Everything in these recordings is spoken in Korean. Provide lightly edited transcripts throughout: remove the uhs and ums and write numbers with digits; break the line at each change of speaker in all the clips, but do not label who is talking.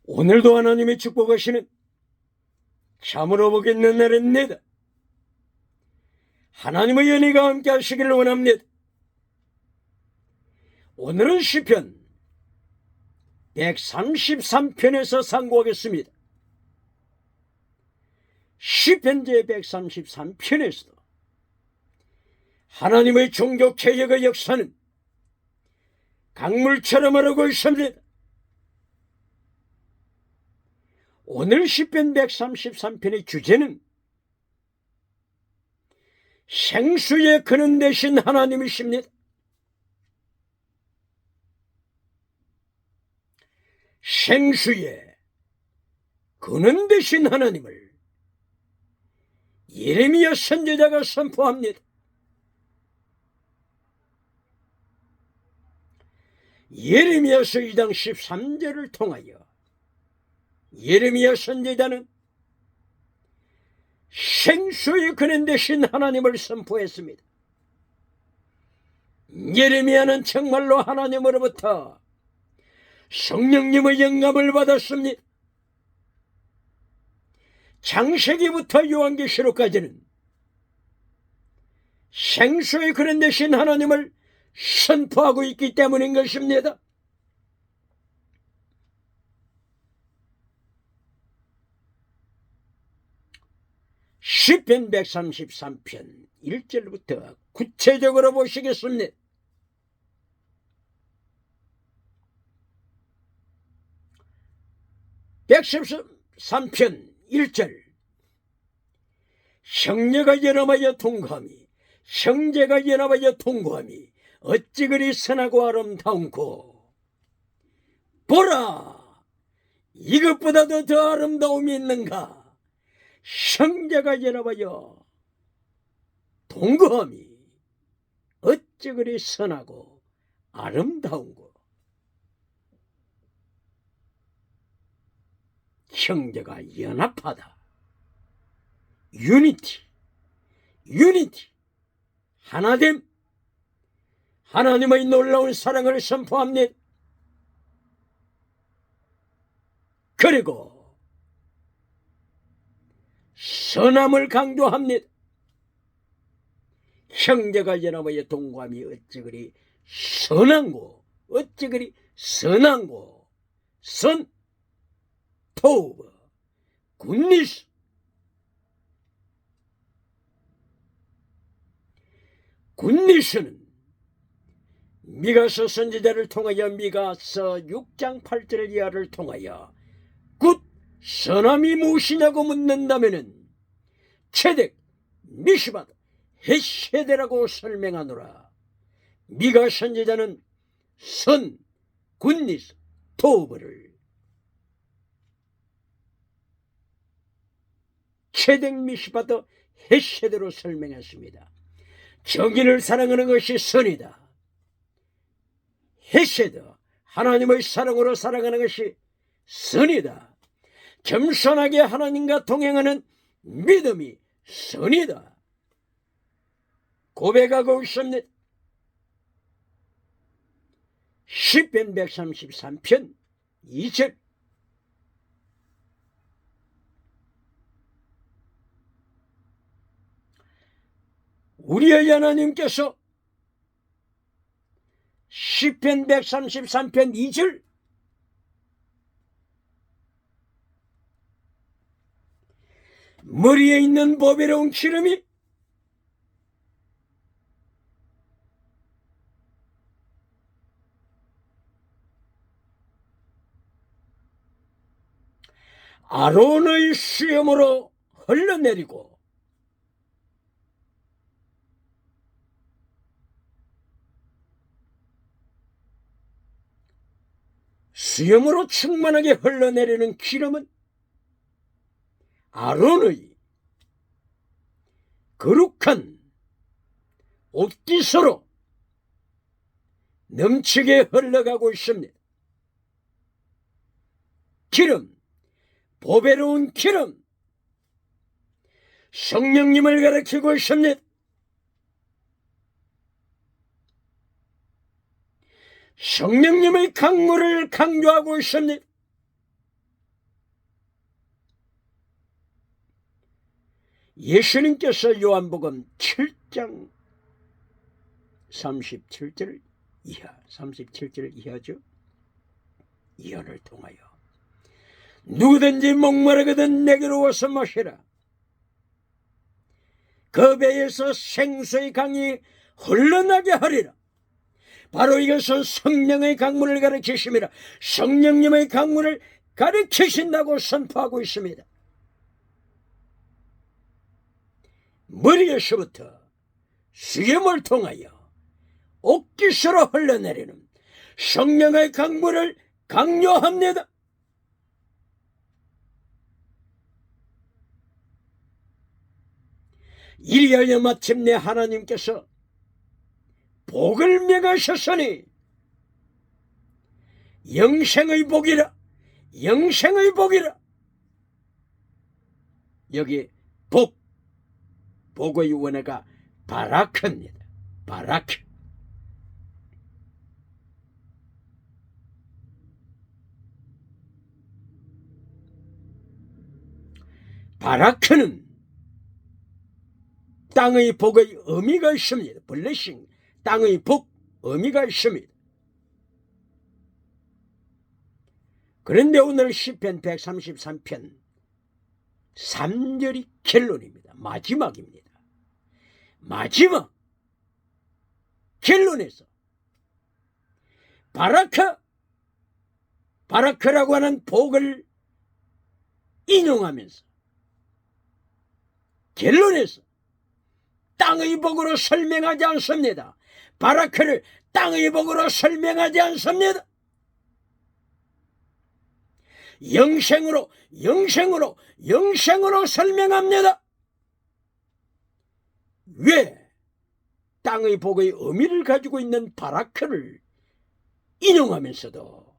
오늘도 하나님의 축복하시는 참으로 복 있는 날입니다. 하나님의 은혜가 함께 하시기를 원합니다. 오늘은 시편 133편에서 상고하겠습니다. 시편 제 133편에서도 하나님의 종교 개혁의 역사는 강물처럼 흐르고 있습니다. 오늘 시편 133편의 주제는 생수의 근원 되신 하나님이십니다. 생수의 근원 되신 하나님을 예레미야 선지자가 선포합니다. 예레미야서 2장 13절을 통하여 예레미야 선지자는 생수의 근원 되신 하나님을 선포했습니다. 예레미야는 정말로 하나님으로부터 성령님의 영감을 받았습니다. 창세기부터 요한계시록까지는 생수의 근원 되신 하나님을 선포하고 있기 때문인 것입니다. 시편 133편 1절부터 구체적으로 보시겠습니다. (113편) 1절 형제가 연합하여 통과함이 형제가 연합하여 통과함이 어찌 그리 선하고 아름다운고. 보라, 이것보다도 더 아름다움이 있는가. 형제가 연합하여 동거함이 어찌 그리 선하고 아름다운고. 형제가 연합하다. 유니티, 하나됨. 하나님의 놀라운 사랑을 선포합니다. 그리고 선함을 강조합니다. 형제가 연합하여 동거함이 어찌 그리 선한고, 어찌 그리 선한고. 선, 토브, 굿니스. 굿니스는 미가서 선지자를 통하여 미가서 6장 8절 이하를 통하여 굿, 선함이 무엇이냐고 묻는다면은 체덱, 미시밧, 헤세드라고 설명하노라. 미가 선지자는 선, 굿니스, 토브를 체덱, 미시밧, 헤세드로 설명했습니다. 정인을 사랑하는 것이 선이다. 헤세드, 하나님의 사랑으로 살아가는 것이 선이다. 겸손하게 하나님과 동행하는 믿음이 선이다. 고백하고 있습니다. 시편 133편 2절 우리의 하나님께서 시편 133편 2절 머리에 있는 보배로운 기름이 아론의 수염으로 흘러내리고 수염으로 충만하게 흘러내리는 기름은 아론의 거룩한 옷깃으로 넘치게 흘러가고 있습니다. 기름, 보배로운 기름, 성령님을 가리키고 있습니다. 성령님의 강물을 강조하고 있습니다. 예수님께서 요한복음 7장 37절 이하, 37절 이하죠. 예언을 통하여 누구든지 목마르거든 내게로 와서 마시라. 그 배에서 생수의 강이 흘러나게 하리라. 바로 이것은 성령의 강물을 가르치심이라. 성령님의 강물을 가르치신다고 선포하고 있습니다. 머리에서부터 수염을 통하여 옥기스로 흘러내리는 성령의 강물을 강요합니다. 이리하여 마침내 하나님께서 복을 명하셨으니 영생의 복이라, 영생의 복이라. 여기 복의 원어가 바라크입니다. 바라크. 바라크는 땅의 복의 의미가 있습니다. 블레싱, 땅의 복, 의미가 있습니다. 그런데 오늘 시편 133편 3절이 결론입니다. 마지막입니다. 마지막 결론에서 바라크라고 하는 복을 인용하면서 결론에서 땅의 복으로 설명하지 않습니다. 바라크를 땅의 복으로 설명하지 않습니다. 영생으로 설명합니다. 왜? 땅의 복의 의미를 가지고 있는 바라크를 인용하면서도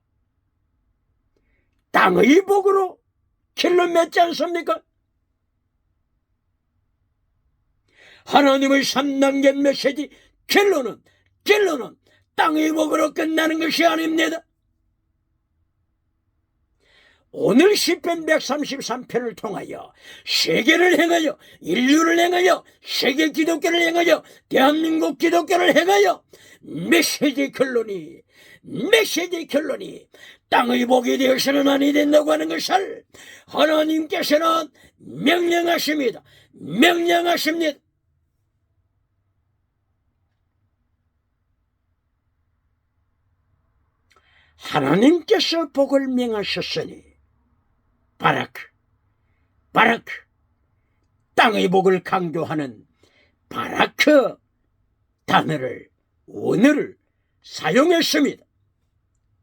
땅의 복으로 결론 맺지 않습니까? 하나님의 3단계 메시지 결론은 땅의 복으로 끝나는 것이 아닙니다. 오늘 시편 133편을 통하여 세계를 향하여, 인류를 향하여, 세계 기독교를 향하여, 대한민국 기독교를 향하여 메시지 결론이 땅의 복이 되어서는 아니 된다고 하는 것을 하나님께서는 명령하십니다. 하나님께서 복을 명하셨으니 바라크, 땅의 복을 강조하는 바라크 단어를, 원어를 사용했습니다.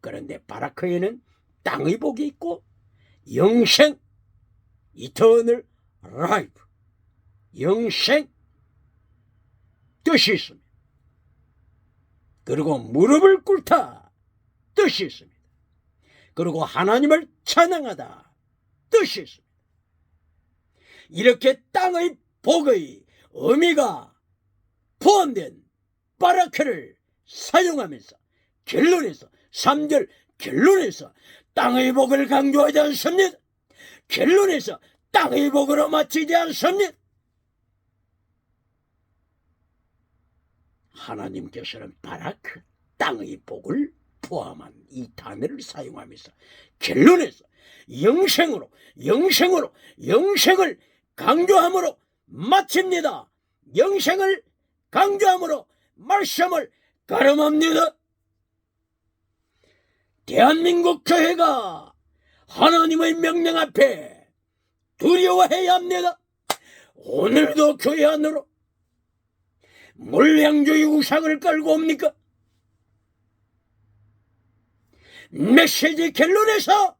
그런데 바라크에는 땅의 복이 있고 영생, eternal life, 영생 뜻이 있습니다. 그리고 무릎을 꿇다 뜻이 있습니다. 그리고 하나님을 찬양하다 뜻이 있습니다. 이렇게 땅의 복의 의미가 포함된 바라크를 사용하면서 결론에서 3절 결론에서 땅의 복을 강조하지 않습니다. 결론에서 땅의 복으로 마치지 않습니다. 하나님께서는 바라크, 땅의 복을 포함한 이 단어를 사용하면서 결론에서 영생을 강조함으로 마칩니다. 영생을 강조함으로 말씀을 가름합니다. 대한민국 교회가 하나님의 명령 앞에 두려워해야 합니다. 오늘도 교회 안으로 물량주의 우상을 깔고 옵니까? 메시지 결론에서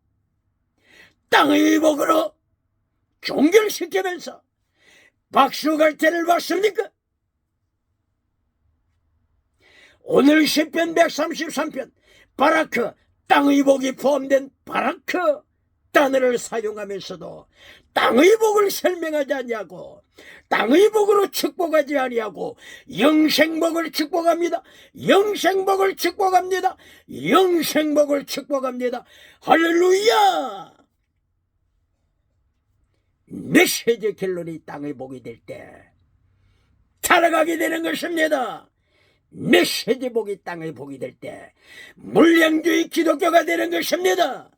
땅의 복으로 종결시키면서 박수갈채를 받습니까? 오늘 시편 133편 바라크, 땅의 복이 포함된 바라크 단어를 사용하면서도 땅의 복을 설명하지 아니하고 땅의 복으로 축복하지 아니하고 영생복을 축복합니다. 영생복을 축복합니다. 할렐루야! 메시지 결론이 땅의 복이 될 때 살아가게 되는 것입니다. 메시지 복이 땅의 복이 될 때 물량주의 기독교가 되는 것입니다.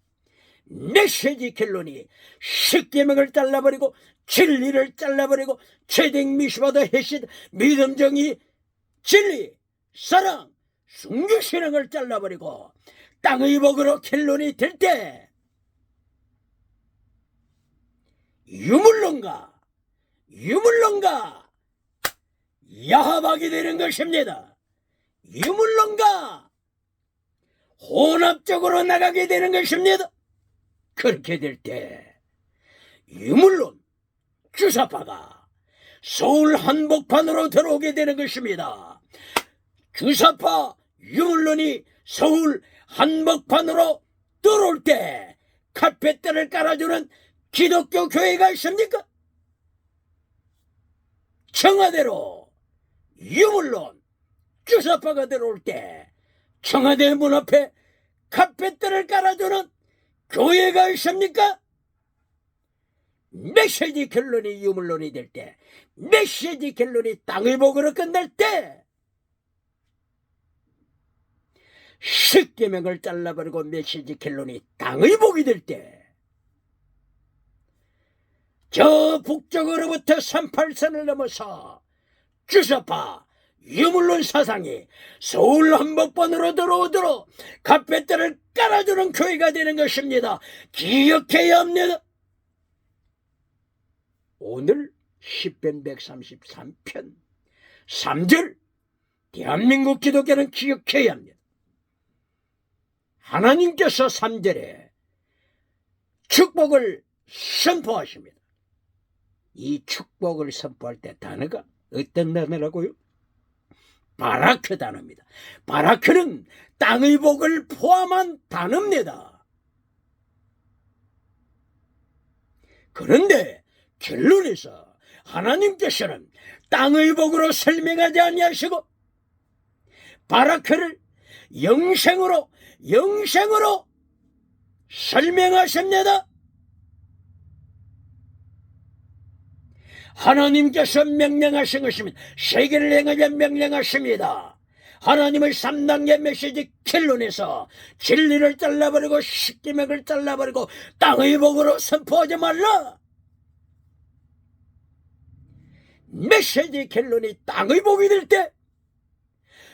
메시지 결론이 십계명을 잘라버리고 진리를 잘라버리고 채택 미시바도 해시드 믿음 정의 진리 사랑 순교신앙을 잘라버리고 땅의 복으로 결론이 될 때 유물론가 야합하게 되는 것입니다. 유물론가 혼합적으로 나가게 되는 것입니다. 그렇게 될 때 유물론 주사파가 서울 한복판으로 들어오게 되는 것입니다. 주사파 유물론이 서울 한복판으로 들어올 때 카펫들을 깔아주는 기독교 교회가 있습니까? 청와대로 유물론 주사파가 들어올 때 청와대 문 앞에 카펫들을 깔아주는 교회가 있습니까? 메시지 결론이 유물론이 될 때, 메시지 결론이 땅의 복으로 끝날 때, 십계명을 잘라버리고 메시지 결론이 땅의 복이 될 때, 저 북쪽으로부터 38선을 넘어서 주사파 유물론 사상이 서울 한복판으로 들어오도록 카펫들을 깔아주는 교회가 되는 것입니다. 기억해야 합니다. 오늘 10편 133편 3절 대한민국 기독교는 기억해야 합니다. 하나님께서 3절에 축복을 선포하십니다. 이 축복을 선포할 때 단어가 어떤 단어라고요? 바라크 단어입니다. 바라크는 땅의 복을 포함한 단어입니다. 그런데 결론에서 하나님께서는 땅의 복으로 설명하지 아니하시고 바라크를 영생으로 설명하십니다. 하나님께서 명령하신 것입니다. 세계를 행하자 명령하십니다. 하나님의 3단계 메시지 결론에서 진리를 잘라버리고 십계명을 잘라버리고 땅의 복으로 선포하지 말라. 메시지 결론이 땅의 복이 될 때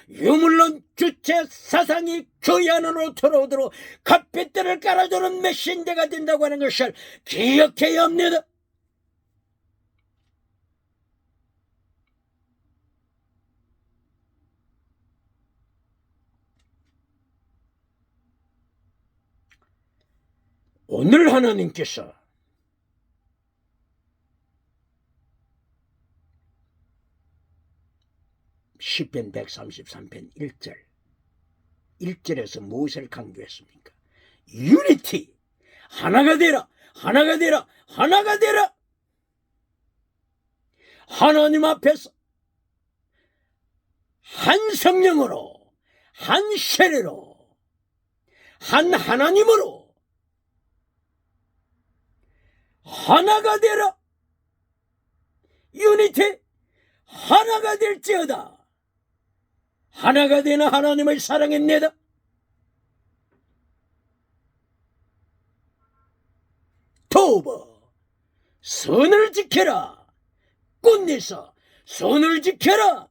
유물론 주체 사상이 교회 안으로 들어오도록 카펫들을 깔아주는 메신저가 된다고 하는 것을 기억해야 합니다. 오늘 하나님께서 시편 133편 1절에서 무엇을 강조했습니까? 유니티, 하나가 되라, 하나가 되라, 하나가 되라. 하나님 앞에서 한 성령으로, 한 세례로, 한 하나님으로 하나가 되라. 유니티, 하나가 될지어다. 하나가 되는 하나님을 사랑했네다. 도버, 선을 지켜라. 꾼니서, 선을 지켜라.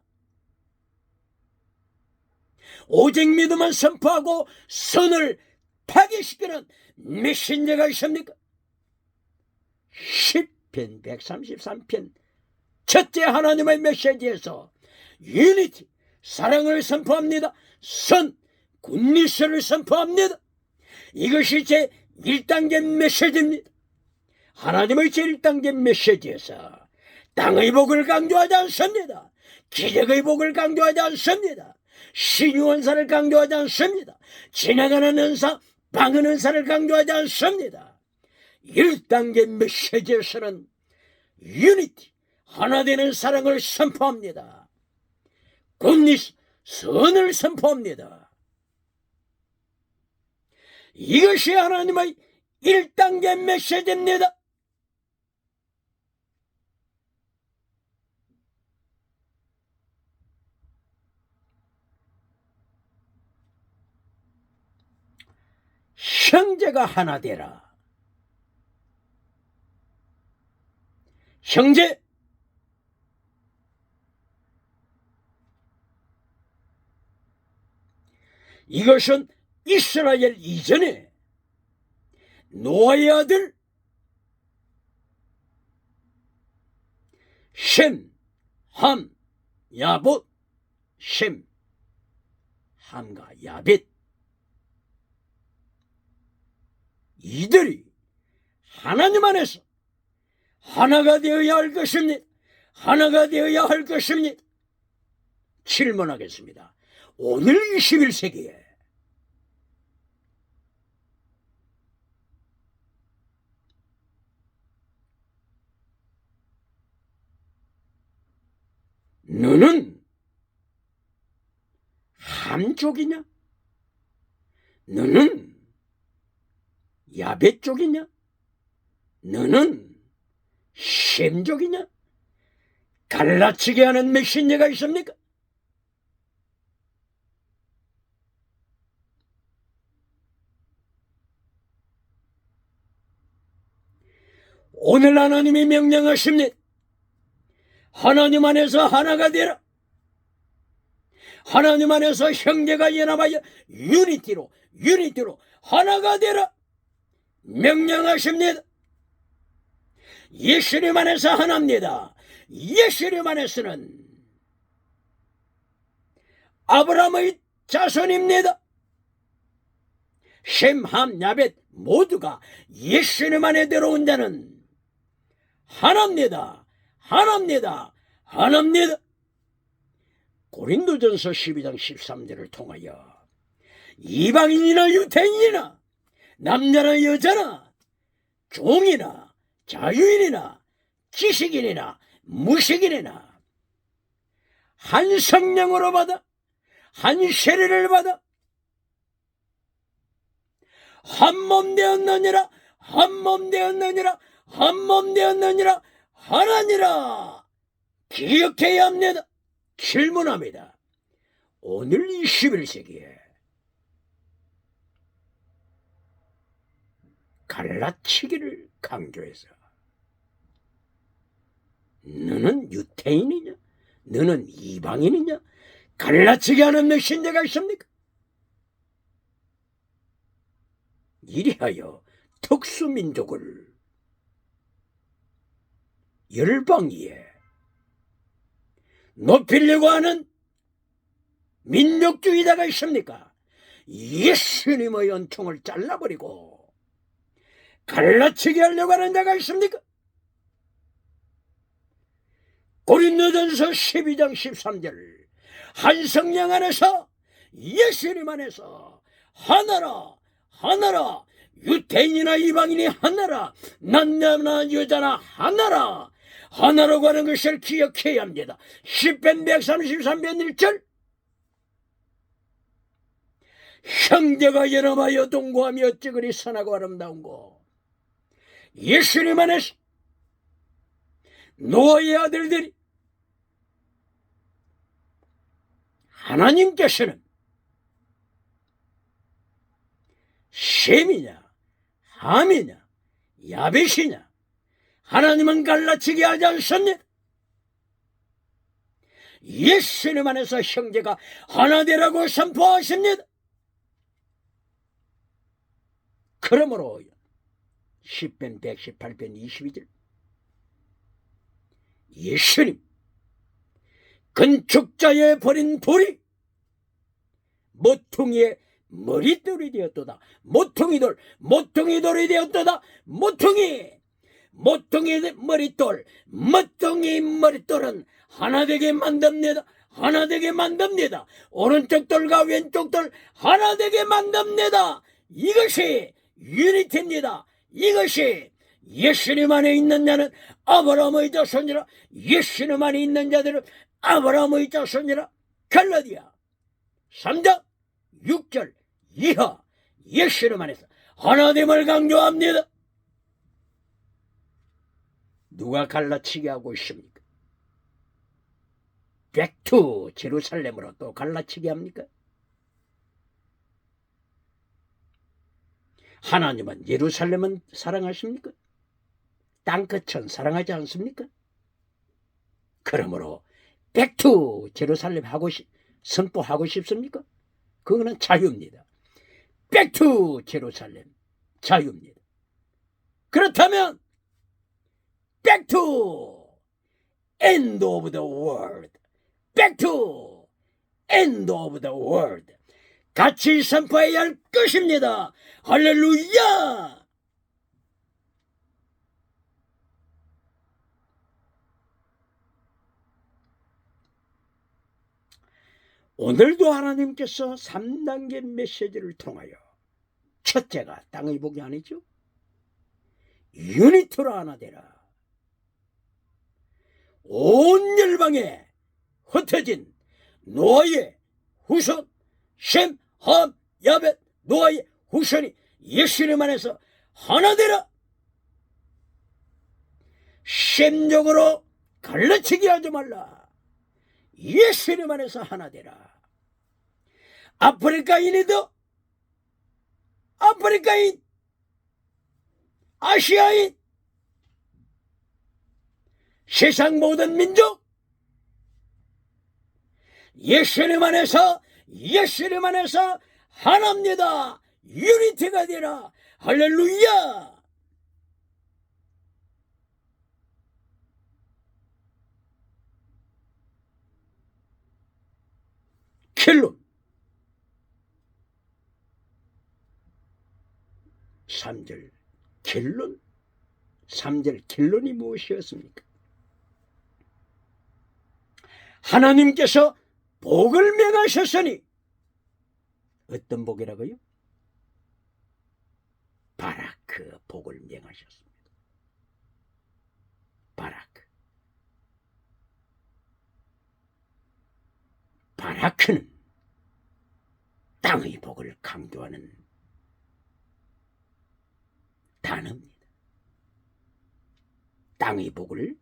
오직 믿음만 선포하고 선을 파괴시키는 메신저가 있습니까? 시편 133편 첫째 하나님의 메시지에서 유니티, 사랑을 선포합니다. 선, 굿니스를 선포합니다. 이것이 제 1단계 메시지입니다. 하나님의 제 1단계 메시지에서 땅의 복을 강조하지 않습니다. 기적의 복을 강조하지 않습니다. 신유원사를 강조하지 않습니다. 지나가는 은사, 방은 은사를 강조하지 않습니다. 1단계 메시지에서는 유니티, 하나 되는 사랑을 선포합니다. 굿니스, 선을 선포합니다. 이것이 하나님의 1단계 메시지입니다. 형제가 하나 되라. 형제, 이것은 이스라엘 이전에 노아의 아들 셈, 함, 야봇, 셈, 함과 야벳, 이들이 하나님 안에서 하나가 되어야 할 것입니다. 하나가 되어야 할 것입니다. 질문하겠습니다. 오늘 21세기에 너는 함 쪽이냐? 너는 야벳 쪽이냐? 너는 셈 쪽이냐? 갈라치게 하는 메신저가 있습니까? 오늘 하나님이 명령하십니다. 하나님 안에서 하나가 되라. 하나님 안에서 형제가 연합하여 유니티로 하나가 되라. 명령하십니다. 예수님 안에서 하나입니다. 예수님 안에서는 아브라함의 자손입니다. 셈, 함, 야벳 모두가 예수님 안에 들어온 자는 하나입니다. 하나입니다. 하나입니다. 고린도전서 12장 13절을 통하여 이방인이나 유대인이나 남자나 여자나 종이나 자유인이나 지식인이나 무식인이나 한 성령으로 받아 한 세례를 받아 한 몸 되었느니라, 한 몸 되었느니라, 한 몸 되었느니라, 하나니라. 기억해야 합니다. 질문합니다. 오늘 21세기에 갈라치기를 강조해서 너는 유태인이냐? 너는 이방인이냐? 갈라치기 하는 메신저가 있습니까? 이리하여 특수민족을 열방 위에 높이려고 하는 민족주의자가 있습니까? 예수님의 연총을 잘라버리고 갈라치게 하려고 하는 자가 있습니까? 고린도전서 12장 13절 한 성령 안에서 예수님 안에서 하나라 하나라 유태인이나 이방인이 하나라 남자나 여자나 하나라 하나라고 하는 것을 기억해야 합니다. 시편 133편 1절 형제가 연합하여 동거하며 어찌 그리 선하고 아름다운고. 예수님 안에서 노아의 아들들이 하나님께서는 셈이냐 함이냐 야벳이냐 하나님은 갈라치게 하지 않습니다. 예수님 안에서 형제가 하나 되라고 선포하십니다. 그러므로 시편 118편 22절 예수님 건축자의 버린 돌이 모퉁이의 머릿돌이 되었도다. 모퉁이돌이 되었도다. 모퉁이 머릿돌은 하나 되게 만듭니다. 하나 되게 만듭니다. 오른쪽 돌과 왼쪽 돌 하나 되게 만듭니다. 이것이 유니티입니다. 이것이 예수님 안에 있는 자는 아브라함의 자손이라. 예수님 안에 있는 자들은 아브라함의 자손이라. 갈라디아 3장 6절 이하 예수님 안에서 하나됨을 강조합니다. 누가 갈라치게 하고 있습니까? 백투 제루살렘으로 또 갈라치게 합니까? 하나님은 예루살렘은 사랑하십니까? 땅끝은 사랑하지 않습니까? 그러므로 백투 제루살렘 선포하고 싶습니까? 그거는 자유입니다. 백투 제루살렘 자유입니다. 그렇다면 백투 end of the world, 백투 end of the world 같이 선포해야 할 것입니다. 할렐루야! 오늘도 하나님께서 3단계 메시지를 통하여 첫째가 땅의 복이 아니죠. 유니트로 하나 되라. 온 열방에 흩어진 노아의 후손 셈, 함, 야벳, 노아의 후손이 예수님 안에서 하나 되라. 셈적으로 갈라치기 하지 말라. 예수님 안에서 하나 되라. 아프리카인이든 아프리카인, 아시아인, 세상 모든 민족 예수님 안에서 하나입니다. 유니티가 되라. 할렐루야. 결론 3절 결론 3절 결론이 무엇이었습니까? 하나님께서 복을 명하셨으니 어떤 복이라고요? 바라크 복을 명하셨습니다. 바라크는 땅의 복을 강조하는 단어입니다. 땅의 복을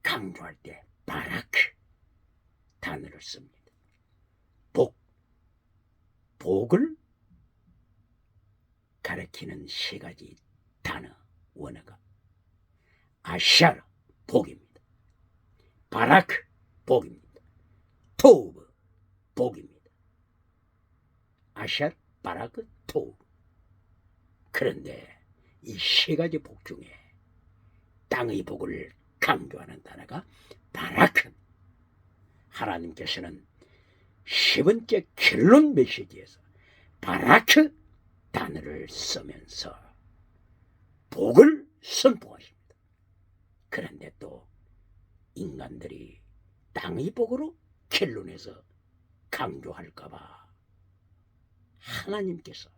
강조할 때 바라크 단어를 씁니다. 복을 가리키는 세 가지 단어 원어가 아샤르 복입니다. 바라크 복입니다. 토브 복입니다. 아샤르, 바라크, 토브. 그런데 이 세 가지 복 중에 땅의 복을 강조하는 단어가 바라크. 하나님께서는 10번째 결론 메시지에서 바라크 단어를 쓰면서 복을 선포하십니다. 그런데 또 인간들이 땅의 복으로 결론해서 강조할까봐 하나님께서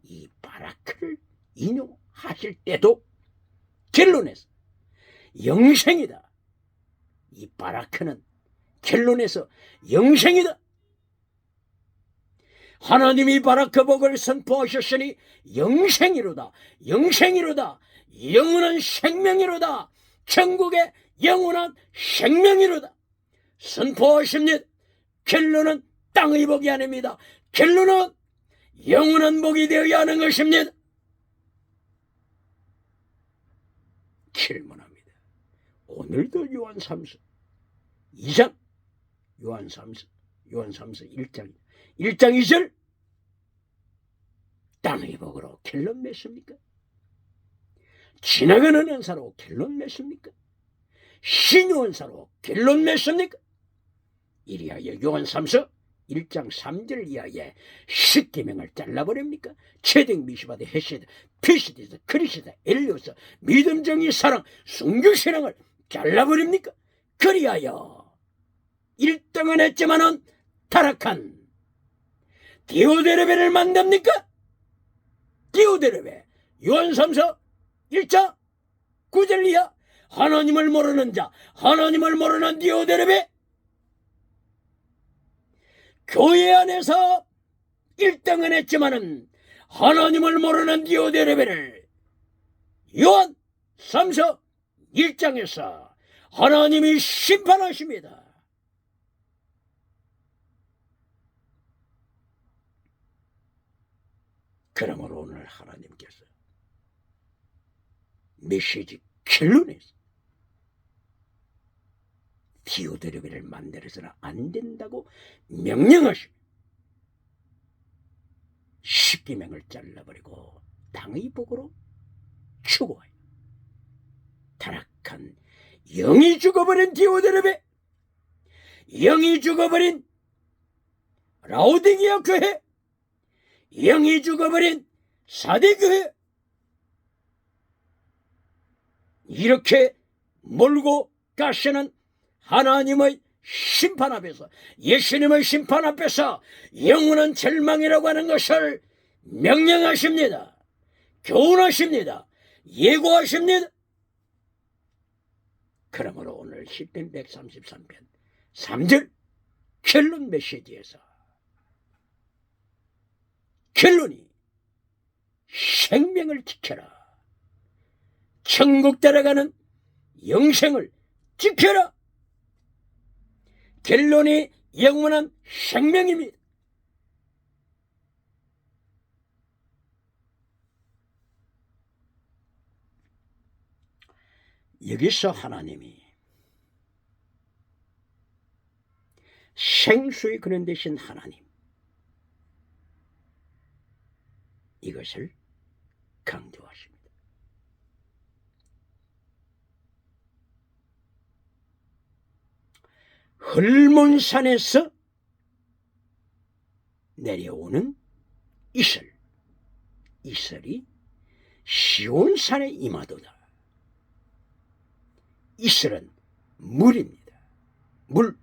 이 바라크를 인용하실 때도 결론에서 영생이다. 이 바라크는 결론에서 영생이다. 하나님이 바라크 복을 선포하셨으니 영생이로다. 영원한 생명이로다. 천국의 영원한 생명이로다. 선포하십니다. 결론은 땅의 복이 아닙니다. 결론은 영원한 복이 되어야 하는 것입니다. 질문합니다. 오늘도 요한 3서 2장 요한 3서 1장 2절 땅의 복으로 결론 맺습니까? 지나가는 은사로 결론 맺습니까? 신요한사로 결론 맺습니까? 이리하여 요한 3서 1장 3절 이하에 10계명을 잘라버립니까? 체득, 미시바드, 헤세드, 피시디스, 크리시드, 엘리오스, 믿음, 정의, 사랑, 순교신앙을 잘라버립니까? 그리하여 1등은 했지만은 타락한 디오데르베를 만납니까? 디오데르베 요한 3서 1장 9절 이하 하나님을 모르는 자, 하나님을 모르는 디오데르베 교회 안에서 1등은 했지만은 하나님을 모르는 디오데르베를 요한 3서 1장에서 하나님이 심판하십니다. 그러므로 오늘 오늘 하나님께서 메시지 결론에서 디오드레베를 만들어서는 안 된다고 명령하시고 십계명을 잘라버리고 땅의 복으로 추구하여 타락한 영이 죽어버린 디오드레베, 영이 죽어버린 라오디게아 교회, 영이 죽어버린 사대 교회, 이렇게 몰고 가시는 하나님의 심판 앞에서, 예수님의 심판 앞에서 영원한 절망이라고 하는 것을 명령하십니다. 교훈하십니다. 예고하십니다. 그러므로 오늘 시편 133편 3절 결론 메시지에서 결론이 생명을 지켜라. 천국 따라가는 영생을 지켜라. 결론이 영원한 생명입니다. 여기서 하나님이 생수의 근원 되신 하나님, 이것을 강조하십니다. 헐몬산에서 내려오는 이슬, 이슬이 시온산에 임하도다. 이슬은 물입니다. 물.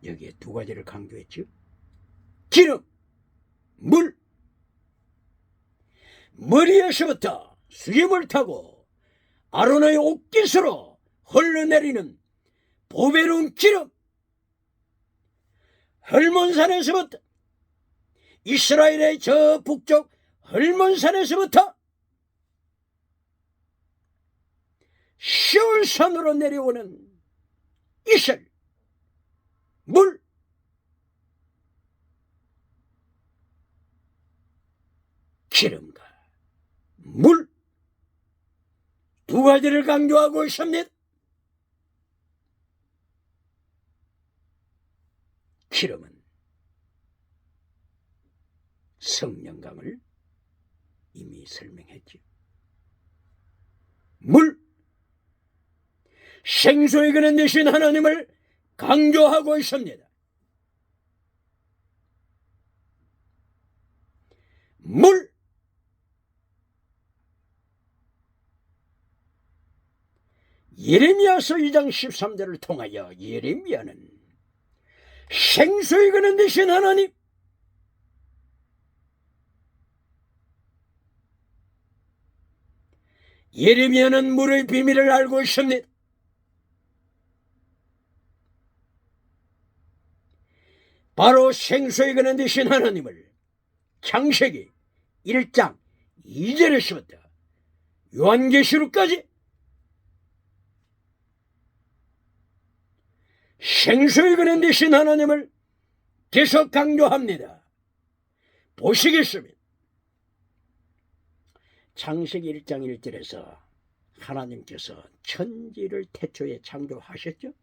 여기에 두 가지를 강조했죠. 기름, 물. 머리에서부터 수염을 타고 아론의 옷깃으로 흘러내리는 보배로운 기름. 헐몬산에서부터, 이스라엘의 저 북쪽 헐몬산에서부터 시온산으로 내려오는 이슬, 물. 기름과 물, 두 가지를 강조하고 있습니다. 기름은 성령강을 이미 설명했죠. 물, 생수의 근원 되신 하나님을 강조하고 있습니다. 물, 예레미야서 2장 13절을 통하여 예레미야는 생수의 근원 되신 하나님, 예레미야는 물의 비밀을 알고 있습니다. 바로 생수의 근원 되신 하나님을 창세기 1장 2절에서부터 요한계시록까지 생수의 근원 되신 하나님을 계속 강조합니다. 보시겠습니다. 창세기 1장 1절에서 하나님께서 천지를 태초에 창조하셨죠.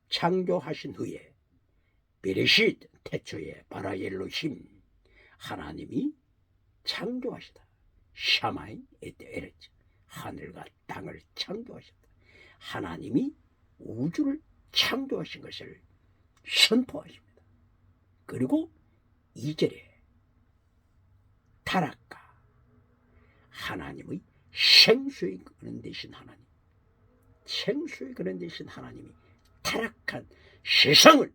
창조하신 후에 베레시트, 태초에 바라 엘로힘, 하나님이 창조하시다. 샤마인 에테 에레츠, 하늘과 땅을 창조하셨다. 하나님이 우주를 창조하신 것을 선포하십니다. 그리고 2절에 타락과 하나님의 생수의 근원 되신 하나님, 생수의 근원 되신 하나님이 타락한 세상을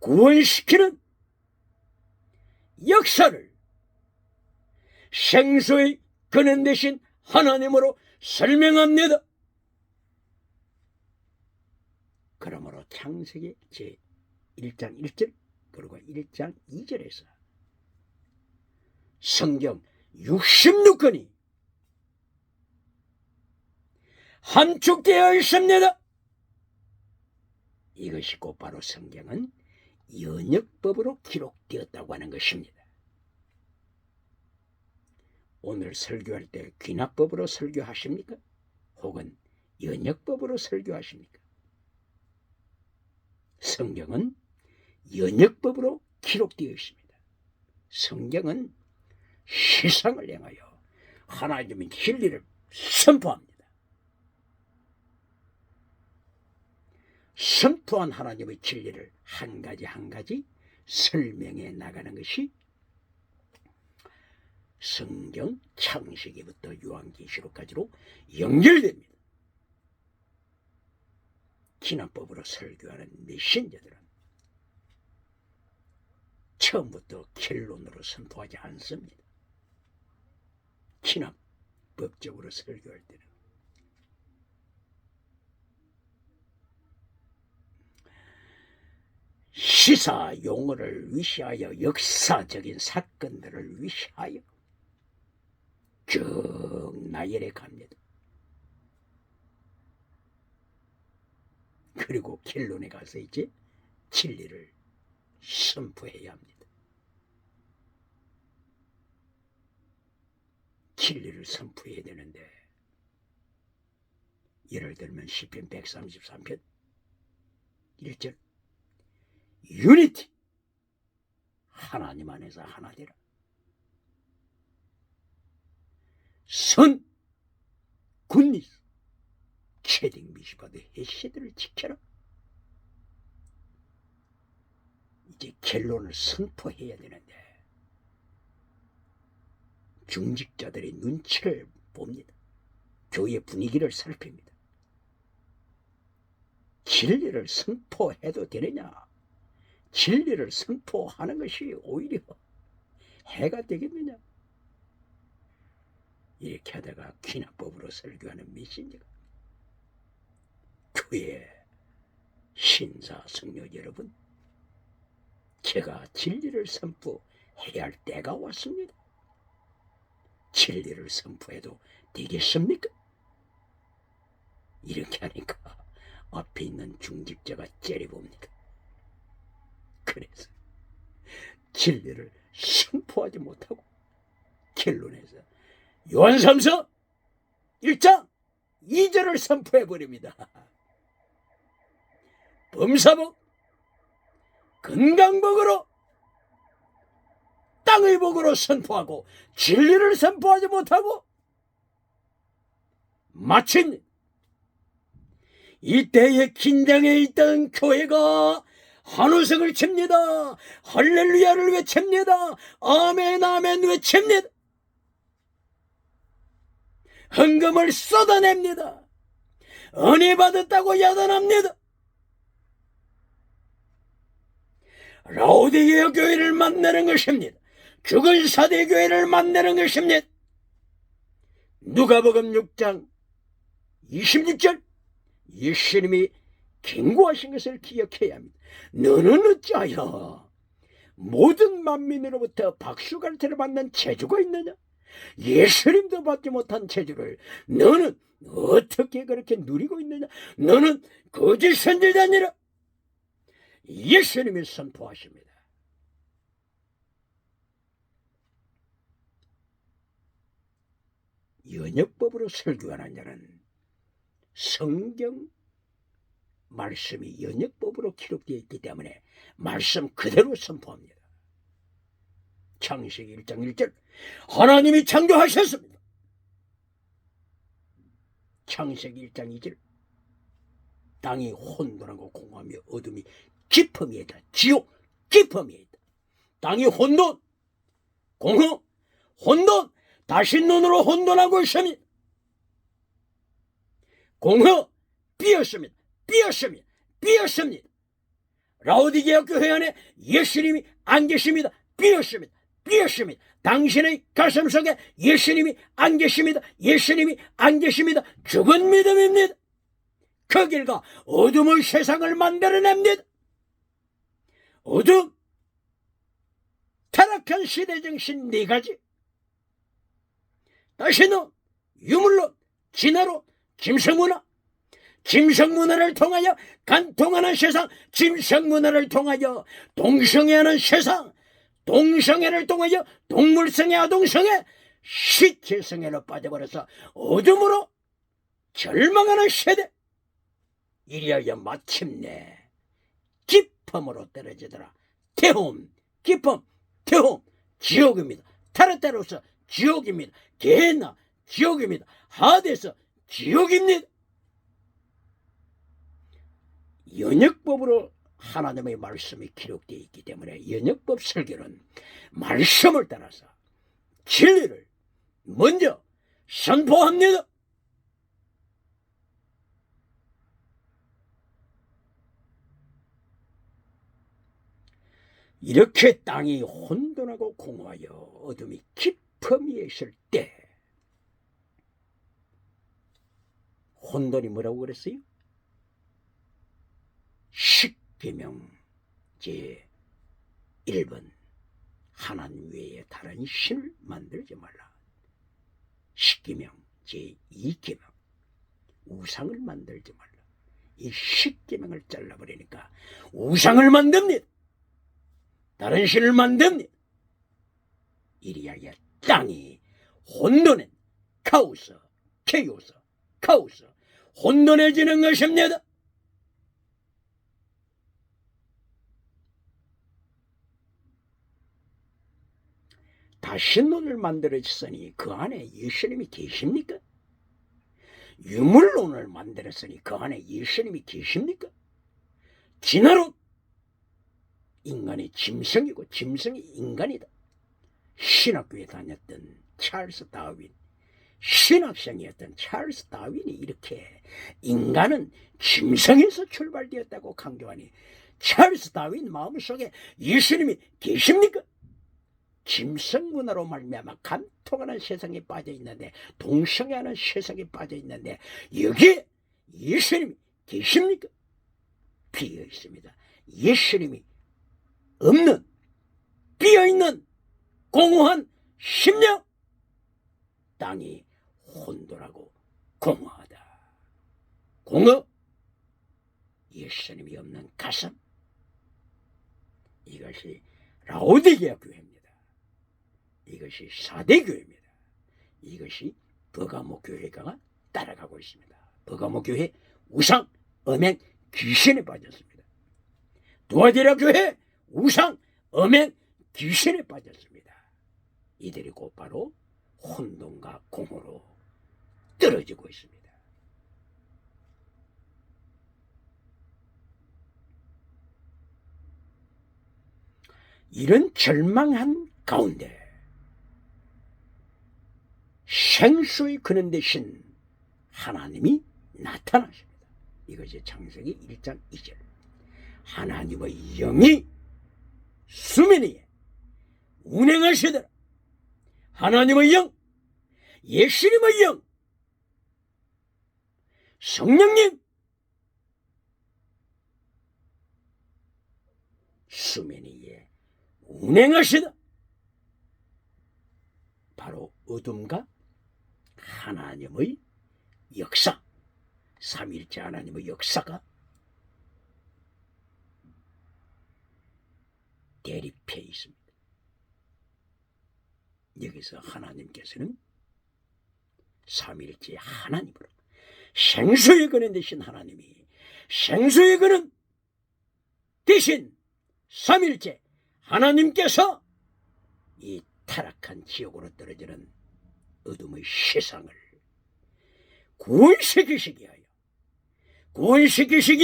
구원시키는 역사를 생수의 근원 되신 하나님으로 설명합니다. 그러므로 창세기 제1장 1절 그리고 1장 2절에서 성경 66권이 함축되어 있습니다. 이것이 곧바로 성경은 연역법으로 기록되었다고 하는 것입니다. 오늘 설교할 때 귀납법으로 설교하십니까? 혹은 연역법으로 설교하십니까? 성경은 연역법으로 기록되어 있습니다. 성경은 세상을 향하여 하나님의 진리를 선포합니다. 선포한 하나님의 진리를 한 가지 한 가지 설명해 나가는 것이 성경 창세기부터 요한계시록까지로 연결됩니다. 기납법으로 설교하는 메신저들은 처음부터 결론으로 선포하지 않습니다. 기납법적으로 설교할 때는 시사 용어를 위시하여 역사적인 사건들을 위시하여 쭉 나열해 갑니다. 그리고 결론에 가서 이제 진리를 선포해야 합니다. 진리를 선포해야 되는데 예를 들면 시편 133편 1절 유니티 하나님 안에서 하나 되라. 선 굿니스 체딩 미시바드 헤세드를 지켜라. 이제 결론을 선포해야 되는데 중직자들의 눈치를 봅니다. 교회 분위기를 살핍니다. 진리를 선포해도 되느냐? 진리를 선포하는 것이 오히려 해가 되겠느냐? 이렇게 하다가 귀납법으로 설교하는 메신저가 교회 신사 성녀 여러분, 제가 진리를 선포해야 할 때가 왔습니다. 진리를 선포해도 되겠습니까? 이렇게 하니까 앞에 있는 중직자가 째려봅니다. 그래서 진리를 선포하지 못하고 결론에서 요한삼서 1장 2절을 선포해버립니다. 범사복 건강복으로 땅의 복으로 선포하고 진리를 선포하지 못하고 마침 이때에 긴장해 있던 교회가 한우성을 칩니다. 할렐루야를 외칩니다. 아멘 아멘 외칩니다. 헌금을 쏟아냅니다. 은혜 받았다고 야단합니다. 라오디게아 교회를 만나는 것입니다. 죽은 사대 교회를 만나는 것입니다. 누가복음 6장 26절 예수님이 경고하신 것을 기억해야 합니다. 너는 어찌하여 모든 만민으로부터 박수갈채를 받는 재주가 있느냐? 예수님도 받지 못한 재주를 너는 어떻게 그렇게 누리고 있느냐? 너는 거짓 선지자니라. 예수님이 선포하십니다. 연역법으로 설교하는 자는 성경 말씀이 연역법으로 기록되어 있기 때문에 말씀 그대로 선포합니다. 창세기 1장 1절 하나님이 창조하셨습니다. 창세기 1장 2절 땅이 혼돈하고 공허하며 어둠이 깊음이 있다. 지옥 깊음이 있다. 땅이 혼돈 공허 혼돈 다시 눈으로 혼돈하고 있습니다. 공허 비었습니다. 비었습니다. 비었습니다. 라오디게아 교회 안에 예수님이 안 계십니다. 비었습니다. 비었습니다. 당신의 가슴 속에 예수님이 안 계십니다. 예수님이 안 계십니다. 죽은 믿음입니다. 그 길과 어둠의 세상을 만들어냅니다. 어둠 타락한 시대정신 네 가지 다시는 유물론, 진화론, 김성문화 짐승문화를 통하여 간통하는 세상, 짐승문화를 통하여 동성애하는 세상, 동성애를 통하여 동물성애, 아동성애, 시체성애로 빠져버려서 어둠으로 절망하는 세대. 이리하여 마침내 깊음으로 떨어지더라. 태움, 깊음, 태움, 지옥입니다. 타르타로스 지옥입니다. 게헤나 지옥입니다. 하데스 지옥입니다. 연역법으로 하나님의 말씀이 기록되어 있기 때문에 연역법 설교는 말씀을 따라서 진리를 먼저 선포합니다. 이렇게 땅이 혼돈하고 공허하여 어둠이 깊음이 있을 때 혼돈이 뭐라고 그랬어요? 십계명 제1번 하나님 외에 다른 신을 만들지 말라. 십계명 제2계명 우상을 만들지 말라. 이 십계명을 잘라버리니까 우상을 만듭니다. 다른 신을 만듭니다. 이리하여 땅이 혼돈해 카오스, 케이오스, 카오스, 혼돈해지는 것입니다. 다신론을 만들었으니 그 안에 예수님이 계십니까? 유물론을 만들었으니 그 안에 예수님이 계십니까? 진화론, 인간이 짐승이고 짐승이 인간이다. 신학교에 다녔던 찰스 다윈, 신학생이었던 찰스 다윈이 이렇게 인간은 짐승에서 출발되었다고 강조하니 찰스 다윈 마음속에 예수님이 계십니까? 짐승 문화로 말미암아 간통하는 세상에 빠져 있는데, 동성애하는 세상에 빠져 있는데 여기에 예수님이 계십니까? 비어 있습니다. 예수님이 없는 비어 있는 공허한 심령, 땅이 혼돈하고 공허하다. 공허, 예수님이 없는 가슴, 이것이 라오디게아 교회입니다. 이것이 사대교회입니다. 이것이 버가모 교회가 따라가고 있습니다. 버가모 교회 우상, 음행, 귀신에 빠졌습니다. 두아디라 교회 우상, 음행, 귀신에 빠졌습니다. 이들이 곧바로 혼돈과 공허로 떨어지고 있습니다. 이런 절망한 가운데 생수의 근원 되신 하나님이 나타나십니다. 이것이 창세기 1장 2절. 하나님의 영이 수면 위에 운행하시더라. 하나님의 영, 예수님의 영, 성령님, 수면 위에 운행하시다. 바로 어둠과 하나님의 역사, 삼일째 하나님의 역사가 대립해 있습니다. 여기서 하나님께서는 삼일째 하나님으로, 생수의 근원 되신 하나님이 생수의 근원 대신 삼일째 하나님께서 이 타락한 지옥으로 떨어지는 어둠의 세상을 구원시키시기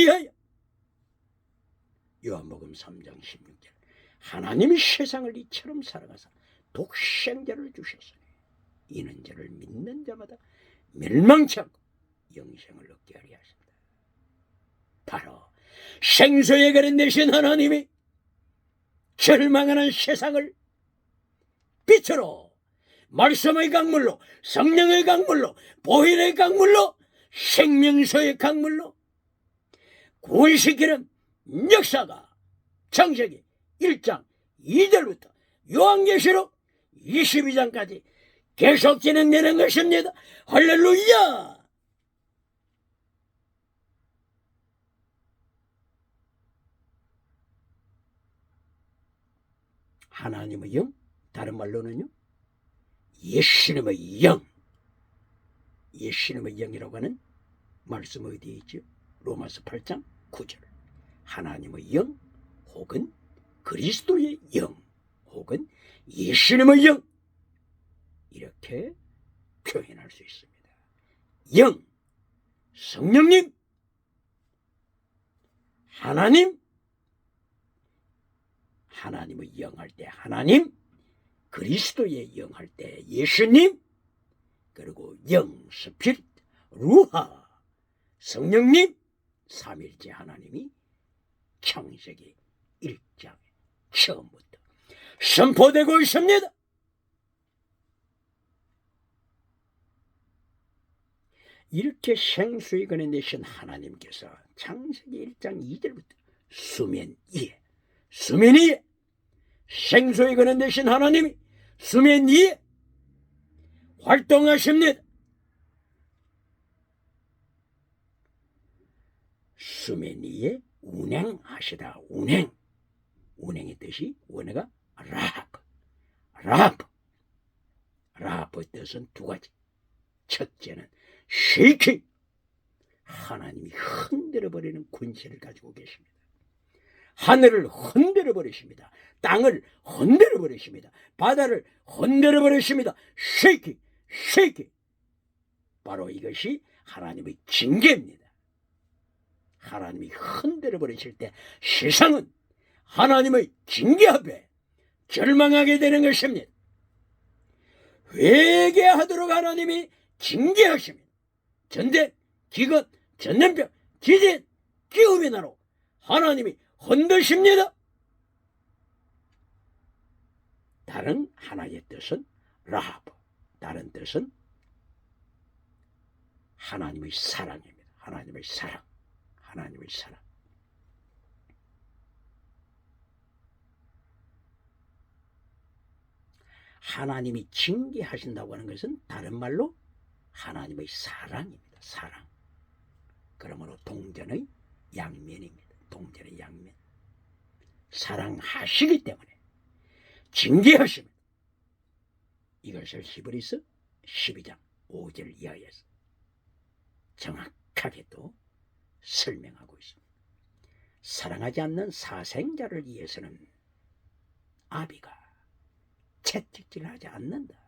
하여 요한복음 3장 16절 하나님이 세상을 이처럼 사랑하사 독생자를 주셨으니 이는 저를 믿는 자마다 멸망치 않고 영생을 얻게 하려 하십니다. 바로 생수의 근원 되신 하나님이 절망하는 세상을 빛으로, 말씀의 강물로, 성령의 강물로, 보혈의 강물로, 생명수의 강물로 구원시키는 역사가 창세기 1장 2절부터 요한계시록 22장까지 계속 진행되는 것입니다. 할렐루야! 하나님의 영, 다른 말로는요, 예수님의 영. 예수님의 영이라고 하는 말씀 어디에 있죠? 로마서 8장 9절. 하나님의 영 혹은 그리스도의 영 혹은 예수님의 영, 이렇게 표현할 수 있습니다. 영, 성령님, 하나님, 하나님의 영 할 때 하나님, 그리스도의 영 할 때 예수님, 그리고 영, 스피릿, 루하, 성령님, 삼일째 하나님이 창세기 1장에 처음부터 선포되고 있습니다. 이렇게 생수의 근에 내신 하나님께서 창세기 1장 2절부터 수면 위에, 수면 위에 생수의 근에 내신 하나님이 수면 위에 활동하십니다. 수면 위에 운행하시다. 운행의 뜻이 원어가 라합의 뜻은 두 가지. 첫째는 쉐이킹, 하나님이 흔들어버리는 권세를 가지고 계십니다. 하늘을 흔들어버리십니다. 땅을 흔들어버리십니다. 바다를 흔들어버리십니다. 쉐이킹. 바로 이것이 하나님의 징계입니다. 하나님이 흔들어버리실 때 세상은 하나님의 징계 앞에 절망하게 되는 것입니다. 회개하도록 하나님이 징계하십니다. 전쟁, 기근, 전염병, 지진, 기업의 나로 하나님이 흔드십니다. 다른 하나의 뜻은 라하브, 다른 뜻은 하나님의 사랑입니다. 하나님의 사랑. 하나님이 징계하신다고 하는 것은 다른 말로 하나님의 사랑입니다. 사랑. 그러므로 동전의 양면입니다. 동전의 양면. 사랑하시기 때문에 징계하십니다. 이것을 히브리서 12장 5절 이하에서 정확하게 또 설명하고 있습니다. 사랑하지 않는 사생자를 위해서는 아비가 채찍질하지 않는다.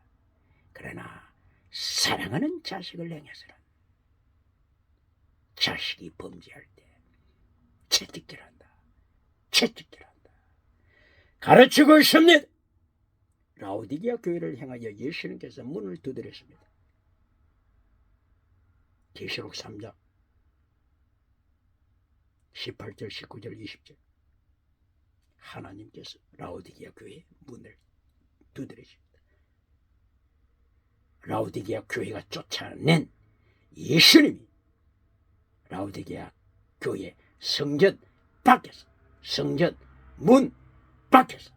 그러나 사랑하는 자식을 향해서는 자식이 범죄할 때 채찍질한다. 가르치고 있습니다. 라오디게아 교회를 향하여 예수님께서 문을 두드렸습니다. 계시록 3장 18절, 19절, 20절. 하나님께서 라오디게아 교회의 문을 두드리십니다. 라오디게아 교회가 쫓아낸 예수님이 라오디게아 교회 성전 밖에서, 성전 문 밖에서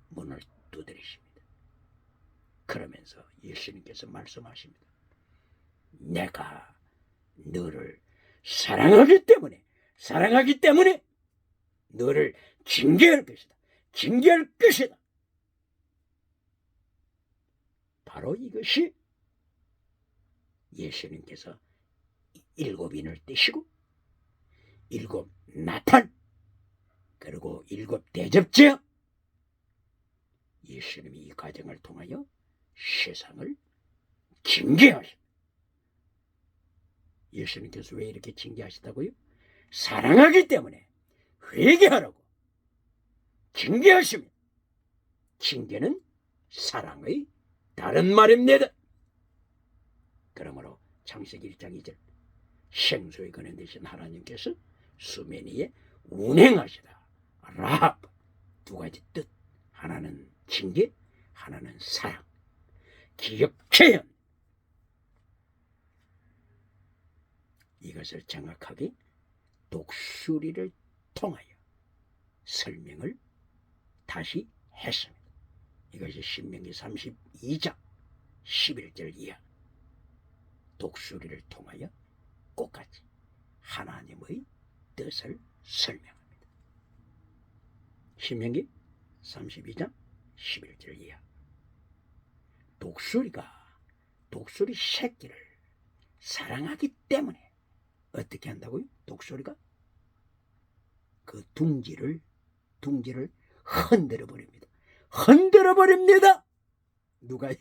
문을 두드리십니다. 그러면서 예수님께서 말씀하십니다. 내가 너를 사랑하기 때문에 너를 징계할 것이다. 바로 이것이 예수님께서 7인을 떼시고 7 나팔, 그리고 7 대접제야, 예수님이 이 과정을 통하여 세상을 징계하십니다. 예수님께서 왜 이렇게 징계하시다고요? 사랑하기 때문에 회개하라고 징계하십니다. 징계는 사랑의 다른 말입니다. 그러므로 창세기 1장 2절 생수의 근원 되신 하나님께서 수면 위에 운행하시다. 라합, 두 가지 뜻. 하나는 징계, 하나는 사랑. 기억해야 합니다. 이것을 정확하게 독수리를 통하여 설명을 다시 했습니다. 이것이 신명기 32장 11절 이하. 독수리를 통하여 끝까지 하나님의 뜻을 설명합니다. 신명기 32장 11절 이하. 독수리가 독수리 새끼를 사랑하기 때문에 어떻게 한다고요? 독수리가 그 둥지를 흔들어 버립니다. 흔들어 버립니다. 누가요?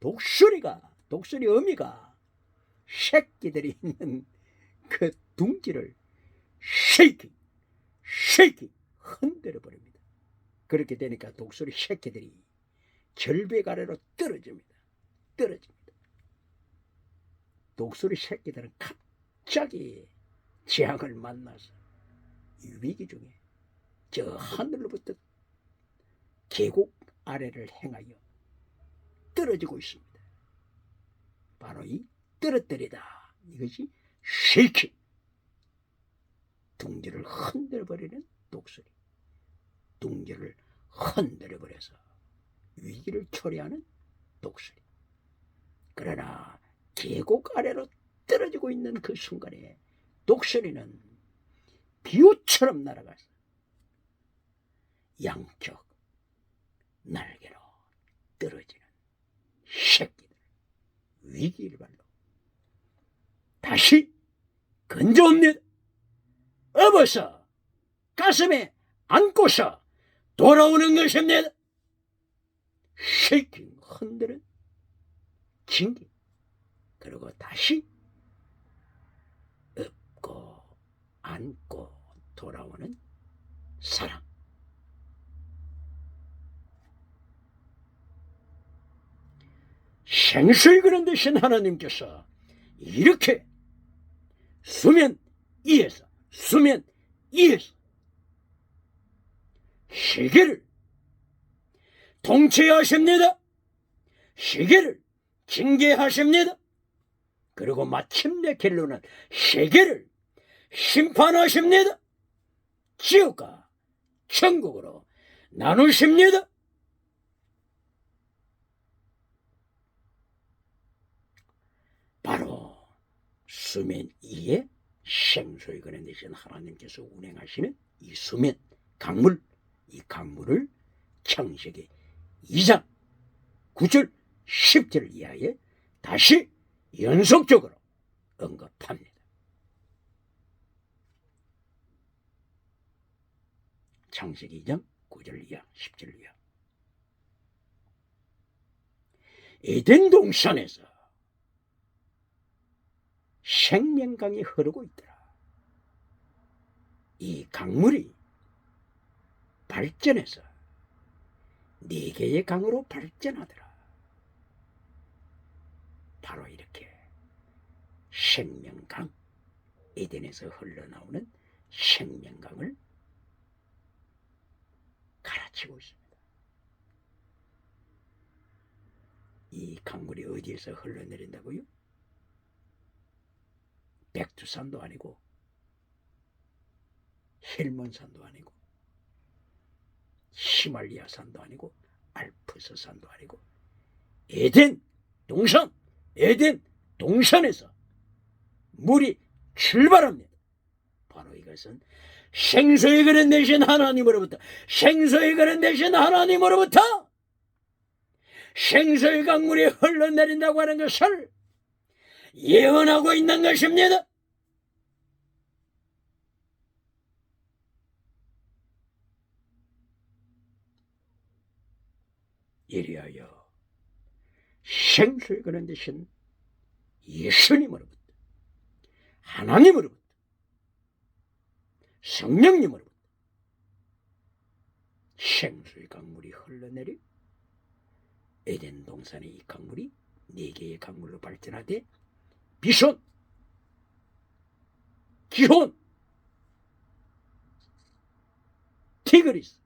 독수리 어미가 새끼들이 있는 그 둥지를 쉐이킹 흔들어 버립니다. 그렇게 되니까 독수리 새끼들이 절벽 아래로 떨어집니다. 독수리 새끼들은 갑자기 재앙을 만나서 이 위기 중에 저 하늘로부터 계곡 아래를 행하여 떨어지고 있습니다. 바로 이 떨어뜨리다, 이것이 쉐이킹, 둥지를 흔들어버리는 독수리, 둥지를 흔들어버려서 위기를 초래하는 독수리. 그러나 계곡 아래로 떨어지고 있는 그 순간에 독수리는 비호처럼 날아가서 양쪽 날개로 떨어지는 새끼들, 위기를 발로 다시 건져옵니다. 업어서 가슴에 안고서 돌아오는 것입니다. 쉐이킹, 흔드는 징기. 그리고 다시 업고 안고 돌아오는 사랑. 생수의 그런 대신 하나님께서 이렇게 수면 위에서 세계를 통치하십니다. 세계를 징계하십니다. 그리고 마침내 결론은 세계를 심판하십니다. 지옥과 천국으로 나누십니다. 바로 수면 위에 생수의 근원 되신 하나님께서 운행하시는 이 수면 강물, 이 강물을 창세기 2장 9절 10절 이하에 다시 연속적으로 언급합니다. 창세기 2장 9절 이하 10절 이하. 에덴 동산에서 생명강이 흐르고 있더라. 이 강물이 발전해서 4개의 강으로 발전하더라. 바로 이렇게 생명강, 에덴에서 흘러나오는 생명강을 가르치고 있습니다. 이 강물이 어디에서 흘러내린다고요? 백두산도 아니고 헬몬산도 아니고 히말리아산도 아니고 알프스산도 아니고 에덴 동산에서 물이 출발합니다. 바로 이것은 생수의 그런 대신 하나님으로부터 생수의 강물이 흘러내린다고 하는 것을 예언하고 있는 것입니다. 이리하여 생수의 근원 되신 예수님으로부터, 하나님으로부터, 성령님으로부터 생수의 강물이 흘러내리 에덴 동산의 이 강물이 4개의 강물로 발전하되 비손, 기혼, 티그리스,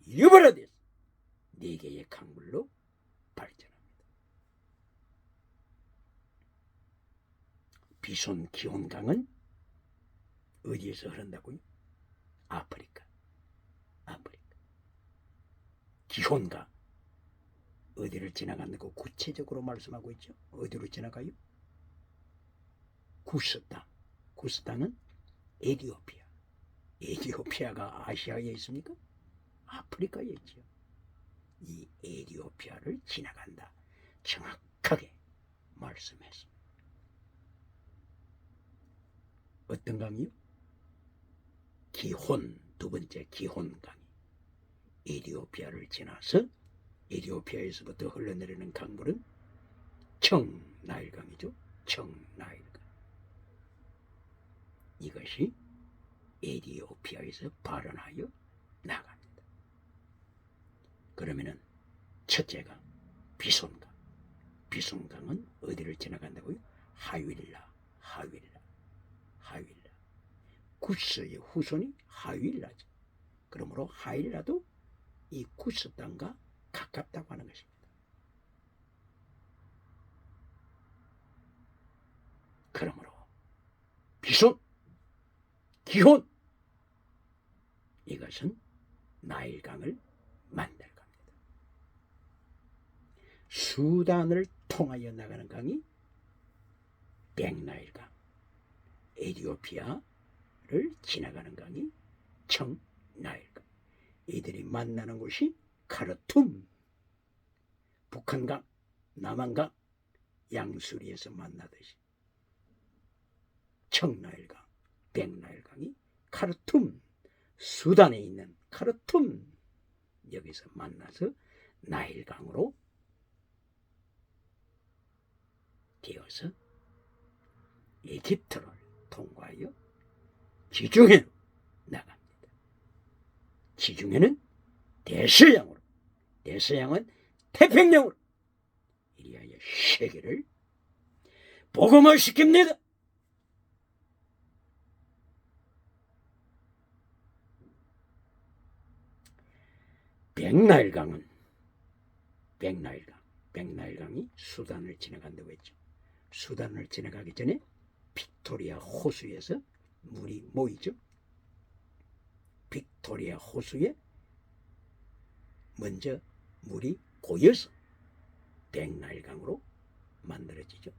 유브라데스 4개의 강물로 발전합니다. 비손, 기혼 강은 어디에서 흐른다고요? 아프리카. 기혼강 어디를 지나가는고 구체적으로 말씀하고 있죠. 어디로 지나가요? 구스땅은 에티오피아가 아시아에 있습니까? 아프리카에 있죠. 이 에디오피아를 지나간다. 정확하게 말씀했습니다. 어떤 강이요? 기혼, 두 번째 기혼 강이. 에디오피아를 지나서 에디오피아에서부터 흘러내리는 강물은 청나일강이죠. 청나일강. 이것이 에디오피아에서 발원하여 나갑니다. 그러면은 첫째가 비손강. 비손강은 어디를 지나간다고요? 하윌라. 구스의 후손이 하윌라죠. 그러므로 하윌라도 이 구스 땅과 가깝다고 하는 것입니다. 그러므로 비손, 기혼, 이것은 나일강을 만날 겁니다. 수단을 통하여 나가는 강이 백나일강, 에디오피아를 지나가는 강이 청나일강. 이들이 만나는 곳이 카르툼, 북한강, 남한강, 양수리에서 만나듯이 청나일강, 백나일강이 카르툼, 수단에 있는 카르툼, 여기서 만나서 나일강으로 되어서 이집트를 통과하여 지중해로 나갑니다. 지중해는 대서양으로, 대서양은 태평양으로, 이리하여 세계를 복음화시킵니다. 백나일강이 수단을 지나간다고 했죠. 수단을 지나가기 전에 빅토리아 호수에서 물이 모이죠. 빅토리아 호수에 먼저 물이 고여서 백나일강으로 만들어지죠.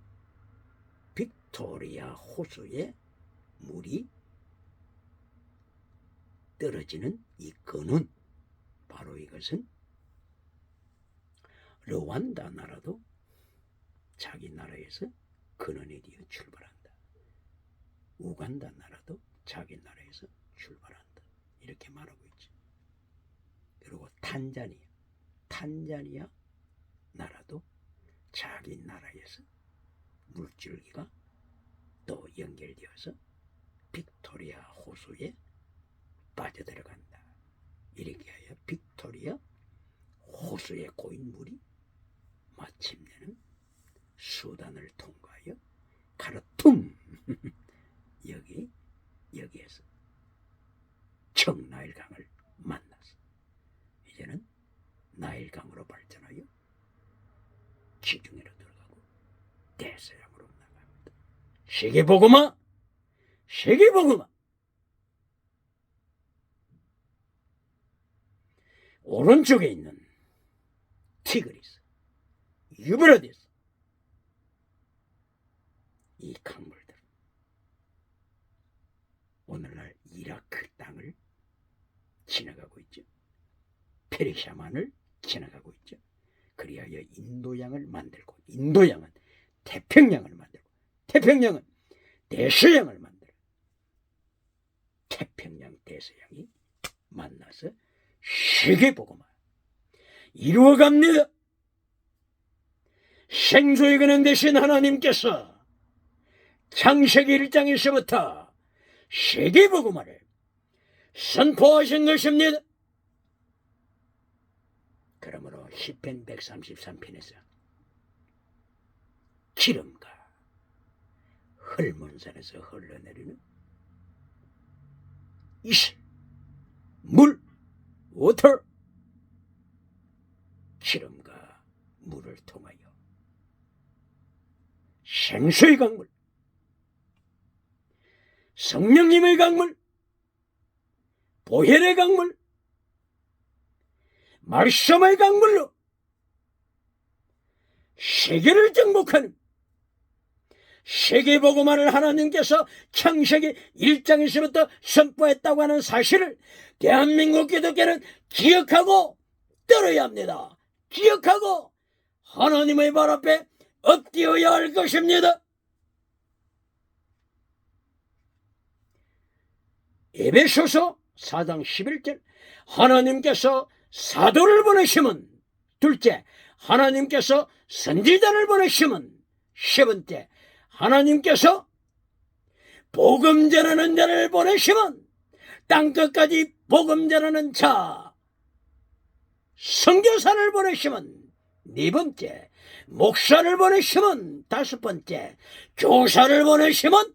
빅토리아 호수에 물이 떨어지는 이 근원, 바로 이것은 르완다 나라도 자기 나라에서 근원에 되어 출발한다. 우간다 나라도 자기 나라에서 출발한다. 이렇게 말하고 있죠. 그리고 탄자니아 나라도 자기 나라에서 물줄기가 또 연결되어서 빅토리아 호수에 빠져들어간다. 이렇게 하여 빅토리아 호수에 고인 물이 마침내는 수단을 통과하여 카르툼 여기에서 청나일강을 만나서 이제는 나일강으로 발전하여 지중해로 들어가고 대서양으로 나갑니다. 세계복음화. 오른쪽에 있는 티그리스, 유브라디스, 이 강물들, 오늘날 이라크 땅을 지나가고 있죠. 페르시아만을 지나가고 있죠. 그리하여 인도양을 만들고, 인도양은 태평양을 만들고, 태평양은 대서양을 만들고, 태평양 대서양이 만나서 세계복음화 이루어갑니다. 생수의 근원 되신 하나님께서 창세기 1장에서부터 세계복음화를 선포하신 것입니다. 그러므로 시편 133편에서 기름과 헐몬산에서 흘러내리는 이슬, 물, 워터, 기름과 물을 통하여 생수의 강물, 성령님의 강물, 보혈의 강물, 말씀의 강물로 세계를 정복하는 세계복음화를 하나님께서 창세기 1장에서부터 선포했다고 하는 사실을 대한민국 기독교는 기억하고 떨어야 합니다. 기억하고 하나님의 발 앞에 엎드려야 할 것입니다. 에베소서 4장 11절 하나님께서 사도를 보내시면, 둘째 하나님께서 선지자를 보내시면, 세 번째 하나님께서 복음 전하는 자를 보내시면, 땅끝까지 복음 전하는 자 선교사를 보내시면, 네 번째 목사를 보내시면, 다섯 번째 교사를 보내시면,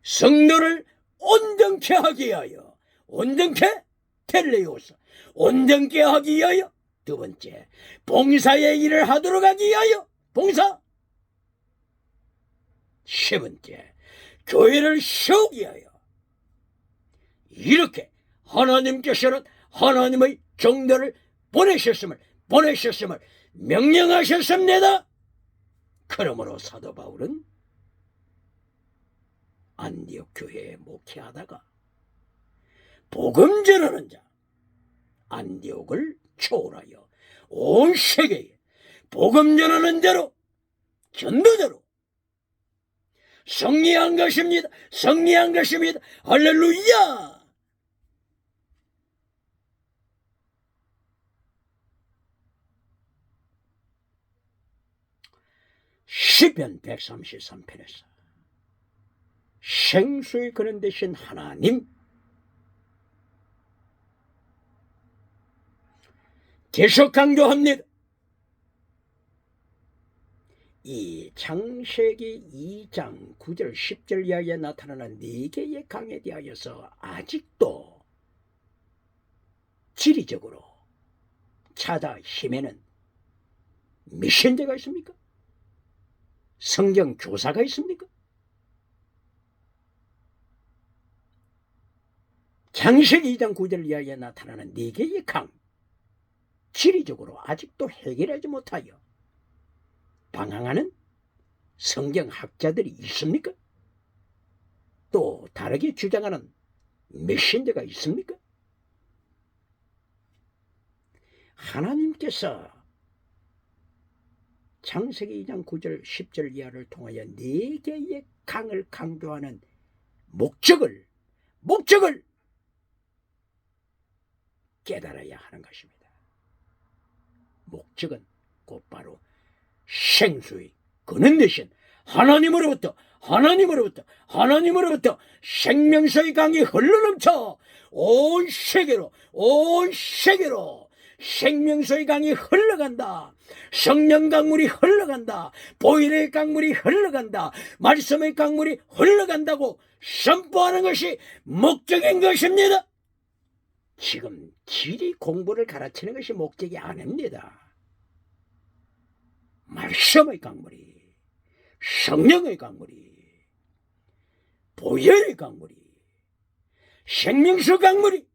성도를 온전케 하기 위하여, 온전케 텔레오스, 온전케 하기 위하여, 두 번째 봉사의 일을 하도록 하기 위하여 봉사, 세 번째 교회를 세우기 위하여. 이렇게 하나님께서는 하나님의 종들을 보내셨음을 명령하셨습니다. 그러므로 사도 바울은 안디옥 교회에 목회하다가 복음 전하는 자 안디옥을 초월하여 온 세계에 복음 전하는 자로, 전도자로 승리한 것입니다. 승리한 것입니다. 할렐루야. 시편 133편에서 생수의 근원 되신 하나님, 계속 강조합니다. 이 창세기 2장 9절 10절 이하에 나타나는 4개의 강에 대하여서 아직도 지리적으로 찾아 헤매는 미션자가 있습니까? 성경 교사가 있습니까? 창세기 2장 9절 이하에 나타나는 4개의 강, 지리적으로 아직도 해결하지 못하여 방황하는 성경학자들이 있습니까? 또 다르게 주장하는 메신저가 있습니까? 하나님께서 창세기 2장 9절 10절 이하를 통하여 4개의 강을 강조하는 목적을 깨달아야 하는 것입니다. 목적은 곧바로 생수의 근원 되신 하나님으로부터 생명수의 강이 흘러넘쳐 온 세계로 생명수의 강이 흘러간다. 성령 강물이 흘러간다. 보혈의 강물이 흘러간다. 말씀의 강물이 흘러간다고 선포하는 것이 목적인 것입니다. 지금 지리 공부를 가르치는 것이 목적이 아닙니다. 말씀의 강물이, 성령의 강물이, 보혈의 강물이, 생명수 강물이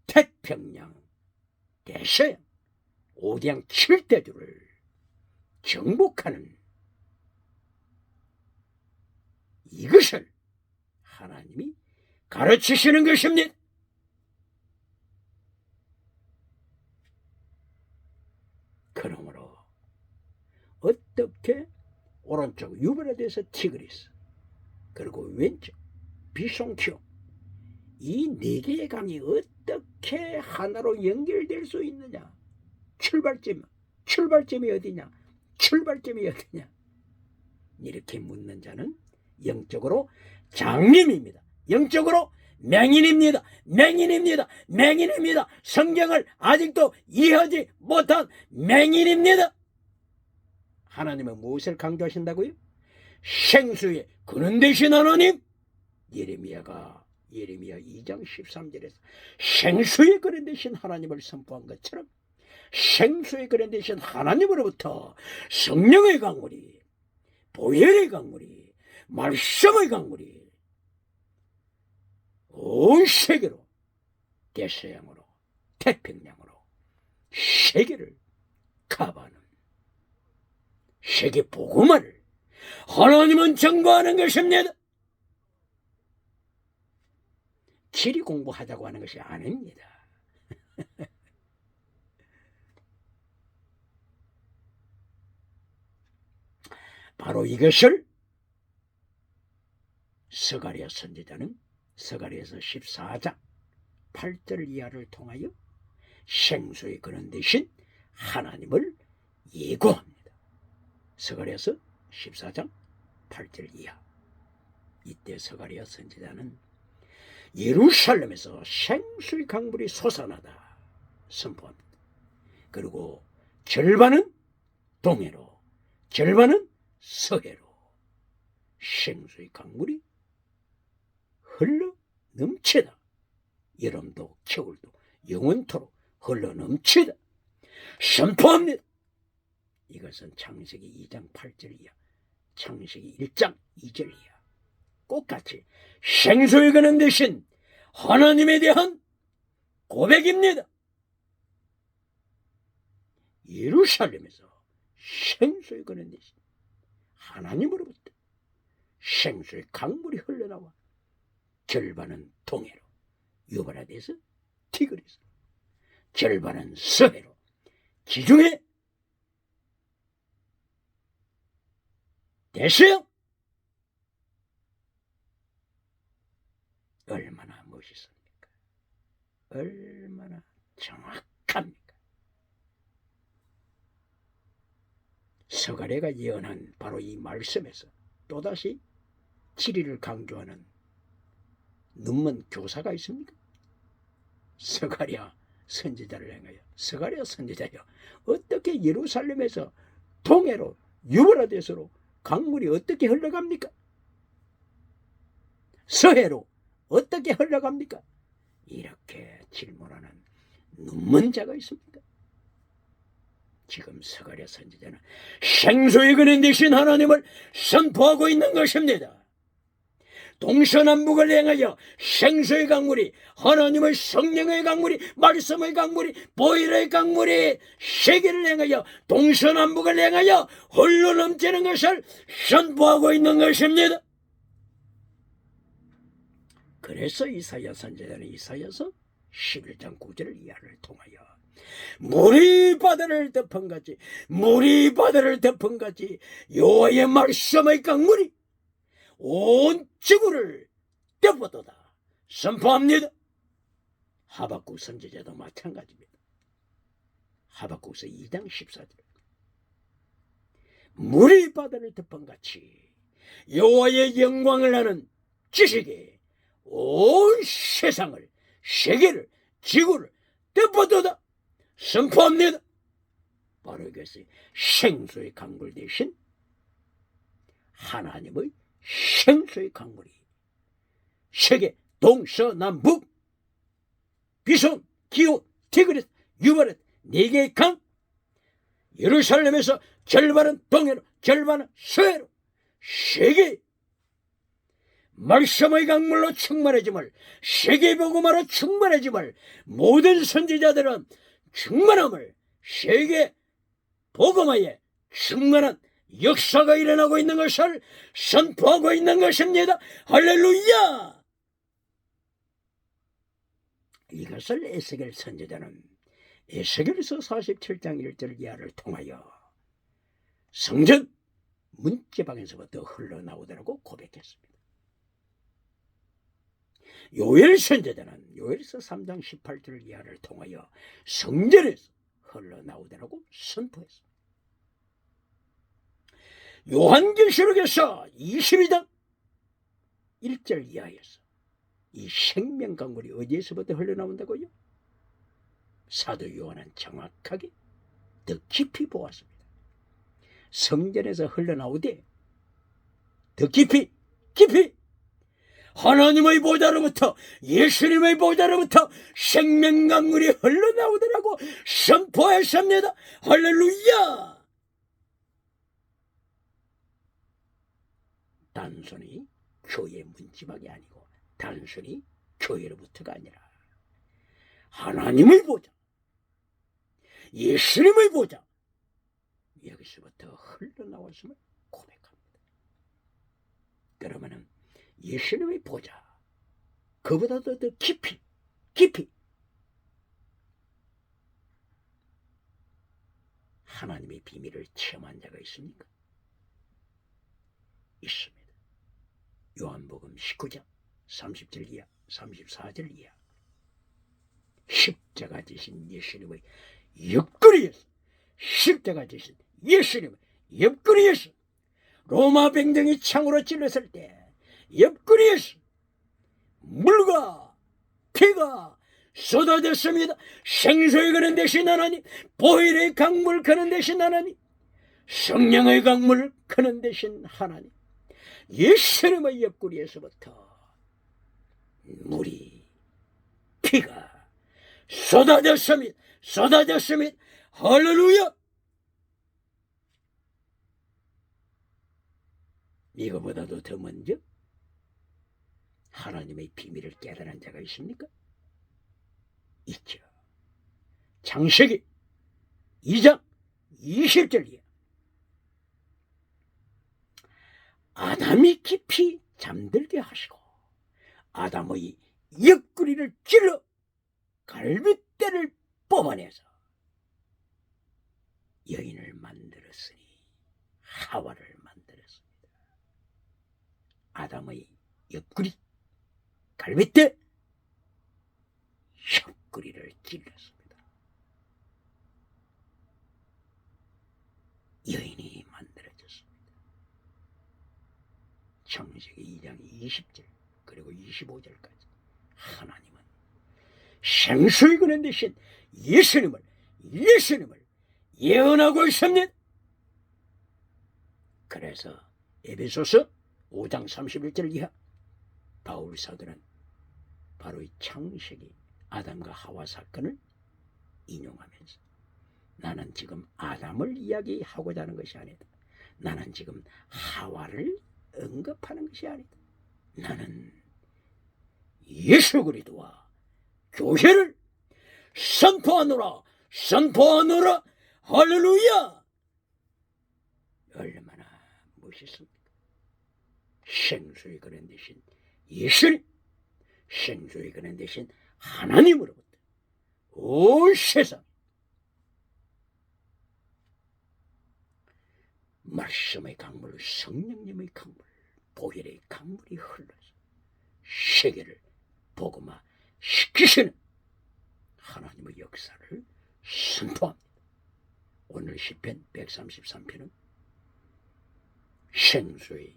태평양, 대서양, 오대양 7대주를 정복하는 이것을 하나님이 가르치시는 것입니다. 그러므로 어떻게 오른쪽 유브라데스 티그리스, 그리고 왼쪽 비송키오, 이 4개의 강이 어떻게 하나로 연결될 수 있느냐? 출발점이 어디냐? 이렇게 묻는 자는 영적으로 장님입니다. 영적으로 맹인입니다. 성경을 아직도 이해하지 못한 맹인입니다. 하나님은 무엇을 강조하신다고요? 생수의 근원 되신 하나님. 예레미야 2장 13절에서 생수의 근원 되신 하나님을 선포한 것처럼 생수의 근원 되신 하나님으로부터 성령의 강물이, 보혈의 강물이, 말씀의 강물이 온 세계로, 대서양으로, 태평양으로 세계를 커버하는 세계 복음화를 하나님은 전거하는 것입니다. 지리 공부하자고 하는 것이 아닙니다. 바로 이것을 스가랴 선지자는 스가랴서 14장 8절 이하를 통하여 생수에 그런 대신 하나님을 예고합니다. 스가랴서 14장 8절 이하. 이때 스가랴 선지자는 예루살렘에서 생수의 강물이 솟아나다 선포합니다. 그리고 절반은 동해로, 절반은 서해로 생수의 강물이 흘러 넘치다. 여름도 겨울도 영원토록 흘러 넘치다 선포합니다. 이것은 창세기 2장 8절 이하, 창세기 1장 2절 이하 똑같이 생수에 거는 대신 하나님에 대한 고백입니다. 예루살렘에서 생수에 거는 대신 하나님으로부터 생수의 강물이 흘러나와 절반은 동해로, 유브라데스, 티그리스, 절반은 서해로, 지중해, 대서양. 얼마나 멋있습니까? 얼마나 정확합니까? 스가랴가 예언한 바로 이 말씀에서 또다시 진리를 강조하는 눈먼 교사가 있습니까? 스가랴 선지자를 향하여, 스가랴 선지자여, 어떻게 예루살렘에서 동해로, 유브라데스로 강물이 어떻게 흘러갑니까? 서해로 어떻게 흘러갑니까? 이렇게 질문하는 눈먼 자가 있습니다. 지금 스가랴 선지자는 생수에 거는 대신 하나님을 선포하고 있는 것입니다. 동서남북을 향하여 생수의 강물이, 하나님의 성령의 강물이, 말씀의 강물이, 보혈의 강물이 세계를 향하여, 동서남북을 향하여 흘러 넘치는 것을 선포하고 있는 것입니다. 그래서 이사야 선지자는 이사야서 11장 9절 이하를 통하여 물이 바다를 덮은 같이, 물이 바다를 덮은 같이 여호와의 말씀의 강물이 온 지구를 덮어도다 선포합니다. 하박국 선지자도 마찬가지입니다. 하박국서 2장 14절 물이 바다를 덮은 같이 여호와의 영광을 아는 지식이 온 세상을, 세계를, 지구를 덮어도다 선포합니다. 바로 이것이 생수의 강물 대신 하나님의 생수의 강물이 세계 동서남북, 비손, 기호, 티그리스, 유브라데 4개의 강, 예루살렘에서 절반은 동해로, 절반은 서해로 세계 말씀의 강물로 충만해짐을, 세계복음화로 충만해짐을, 모든 선지자들은 충만함을, 세계 복음화에 충만한 역사가 일어나고 있는 것을 선포하고 있는 것입니다. 할렐루야! 이것을 에스겔 선지자는 에스겔서 47장 1절 이하를 통하여 성전 문지방에서부터 흘러나오더라고 고백했습니다. 요엘 선지자는 요엘서 3장 18절 이하를 통하여 성전에서 흘러나오더라고 선포했습니다. 요한계시록에서 22장 1절 이하에서 이 생명강물이 어디에서부터 흘러나온다고요? 사도 요한은 정확하게 더 깊이 보았습니다. 성전에서 흘러나오되 더 깊이 하나님의 보좌로부터, 예수님의 보좌로부터 생명강물이 흘러나오더라고 선포했습니다. 할렐루야! 단순히 교회 문지방이 아니고 단순히 교회로부터가 아니라 하나님의 보좌, 예수님의 보좌, 여기서부터 흘러나왔음을 고백합니다. 그러면은 예수님의 보좌, 그보다도 더 깊이 하나님의 비밀을 체험한 자가 있습니까? 있습니다. 요한복음 19장 30절 이하 34절 이하 십자가 지신 예수님의 옆구리에서 십자가 지신 예수님의 옆구리에서 로마 병정이 창으로 찔렀을 때 옆구리에서 물과 피가 쏟아졌습니다. 생수의 그는 대신 하나님, 보혈의 강물 그는 대신 하나님, 성령의 강물 그는 대신 하나님, 예수님의 옆구리에서부터 물이 피가 쏟아졌습니다. 할렐루야. 이거보다도 더 먼저 하나님의 비밀을 깨달은 자가 있습니까? 있죠. 창세기 2장 20절이야. 아담이 깊이 잠들게 하시고 아담의 옆구리를 찔러 갈빗대를 뽑아내서 여인을 만들었으니 하와를 만들었습니다. 아담의 옆구리 갈빗대 옆구리를 찔렀습니다. 여인이 만들어졌습니다. 창세기 2장 20절 그리고 25절까지 하나님은 생수의 근원 대신 예수님을 예언하고 있습니다. 그래서 에베소서 5장 31절 이하 바울 사도는 바로 이 창세기 아담과 하와 사건을 인용하면서 나는 지금 아담을 이야기하고자 하는 것이 아니다. 나는 지금 하와를 언급하는 것이 아니다. 나는 예수 그리스도와 교회를 선포하노라. 할렐루야. 얼마나 멋있습니까? 생수의 근원 대신 예수님, 생수의 근원 대신 하나님으로부터 온 세상 말씀의 강물, 성령님의 강물, 보혈의 강물이 흘러서 세계를 복음화 시키시는 하나님의 역사를 선포합니다. 오늘 시편 133편은 생수의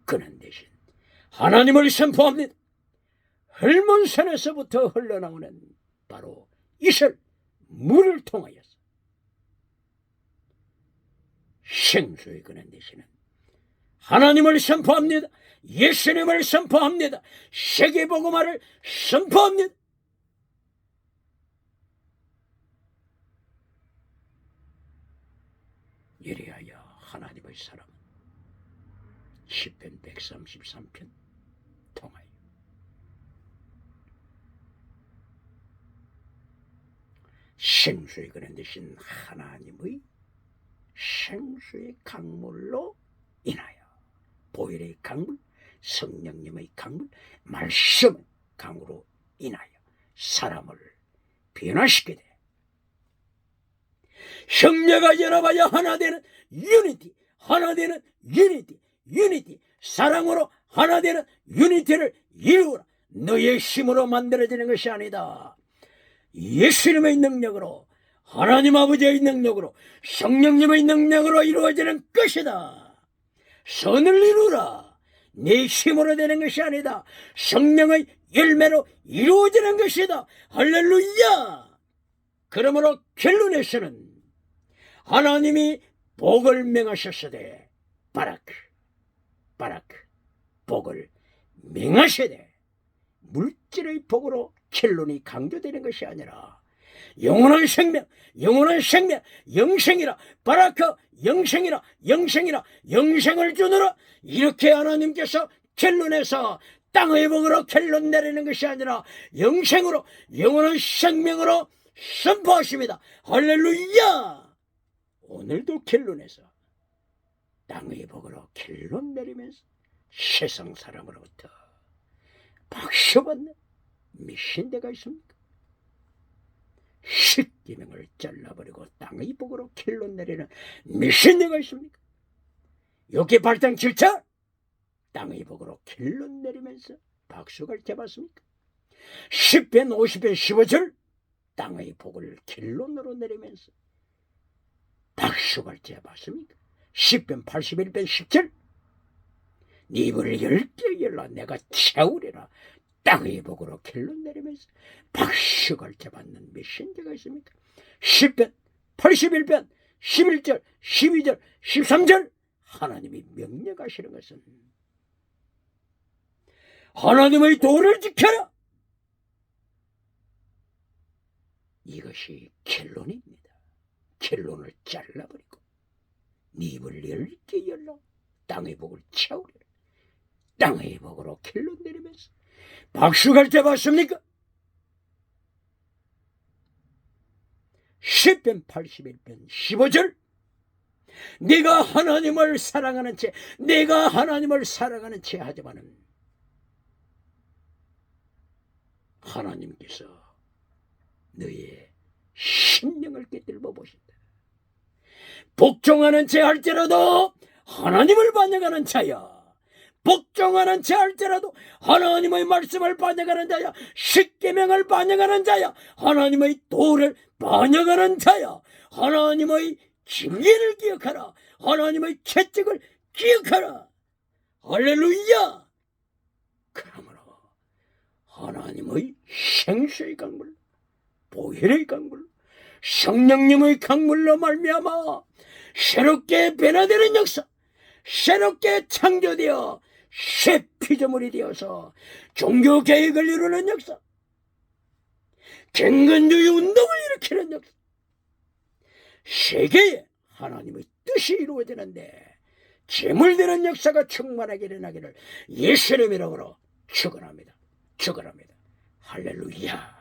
근원 대신 하나님을 선포합니다. 헐몬산에서부터 흘러나오는 바로 이슬 물을 통하여서 생수의 근원 되시는 하나님을 선포합니다. 예수님을 선포합니다. 세계복음화를 선포합니다. 이리하여 하나님의 사람은 시편 133편 통하여 생수의 근원 되신 하나님의 생수의 강물로 인하여 보혈의 강물, 성령님의 강물, 말씀의 강으로 인하여 사람을 변화시키게 돼. 형제가 연합하여 하나 되는 유니티, 하나 되는 유니티, 사랑으로 하나 되는 유니티를 이루어라. 너의 힘으로 만들어지는 것이 아니다. 예수님의 능력으로, 하나님 아버지의 능력으로, 성령님의 능력으로 이루어지는 것이다. 선을 이루라. 네 힘으로 되는 것이 아니다. 성령의 열매로 이루어지는 것이다. 할렐루야. 그러므로 결론에서는 하나님이 복을 명하셨으되 바라크 복을 명하시되 물질의 복으로 결론이 강조되는 것이 아니라 영원한 생명, 영생이라, 바라크, 영생을 주느라. 이렇게 하나님께서 결론에서 땅의 복으로 결론 내리는 것이 아니라 영생으로, 영원한 생명으로 선포하십니다. 할렐루야. 오늘도 결론에서 땅의 복으로 결론 내리면서 세상 사람으로부터 박수받는 미신대가 있습니까? 십계명을 잘라버리고 땅의 복으로 길로 내리는 미신대가 있습니까? 여기 발당 7차 땅의 복으로 길로 내리면서 박수갈 잡았습니까? 10편 50편 15절 땅의 복을 길론으로 내리면서 박수갈 잡았습니까? 10편 81편 10절 네 입을 10개 열라 내가 채우리라 땅의 복으로 길론 내리면서 박수갈 잡았는 몇 신대가 있습니까? 10편 81편 11절 12절 13절 하나님이 명령하시는 것은 하나님의 도를 지켜라. 이것이 결론입니다. 결론을 잘라버리고 네 입을 10개 열라 땅의 복을 채우리라. 땅의 복으로 결론 내리면서 박수갈 때 봤습니까? 10편 81편 15절 네가 하나님을 사랑하는 채 내가 하나님을 사랑하는 채 하지만은 하나님께서 너의 심령을 깨뜨려 보신다. 복종하는 채 할지라도 하나님을 반역하는 자야. 복종하는 채 할지라도 하나님의 말씀을 반역하는 자야. 십계명을 반역하는 자야. 하나님의 도를 반역하는 자야. 하나님의 진리를 기억하라. 하나님의 채찍을 기억하라. 할렐루야. 그러므로 하나님의 생수의 강물, 보혈의 강물, 성령님의 강물로 말미암아 새롭게 변화되는 역사, 새롭게 창조되어 새 피조물이 되어서 종교개혁을 이루는 역사, 경건주의 운동을 일으키는 역사, 세계에 하나님의 뜻이 이루어지는데 재물되는 역사가 충만하게 일어나기를 예수님의 이름으로 축원합니다. 축원합니다. 할렐루야.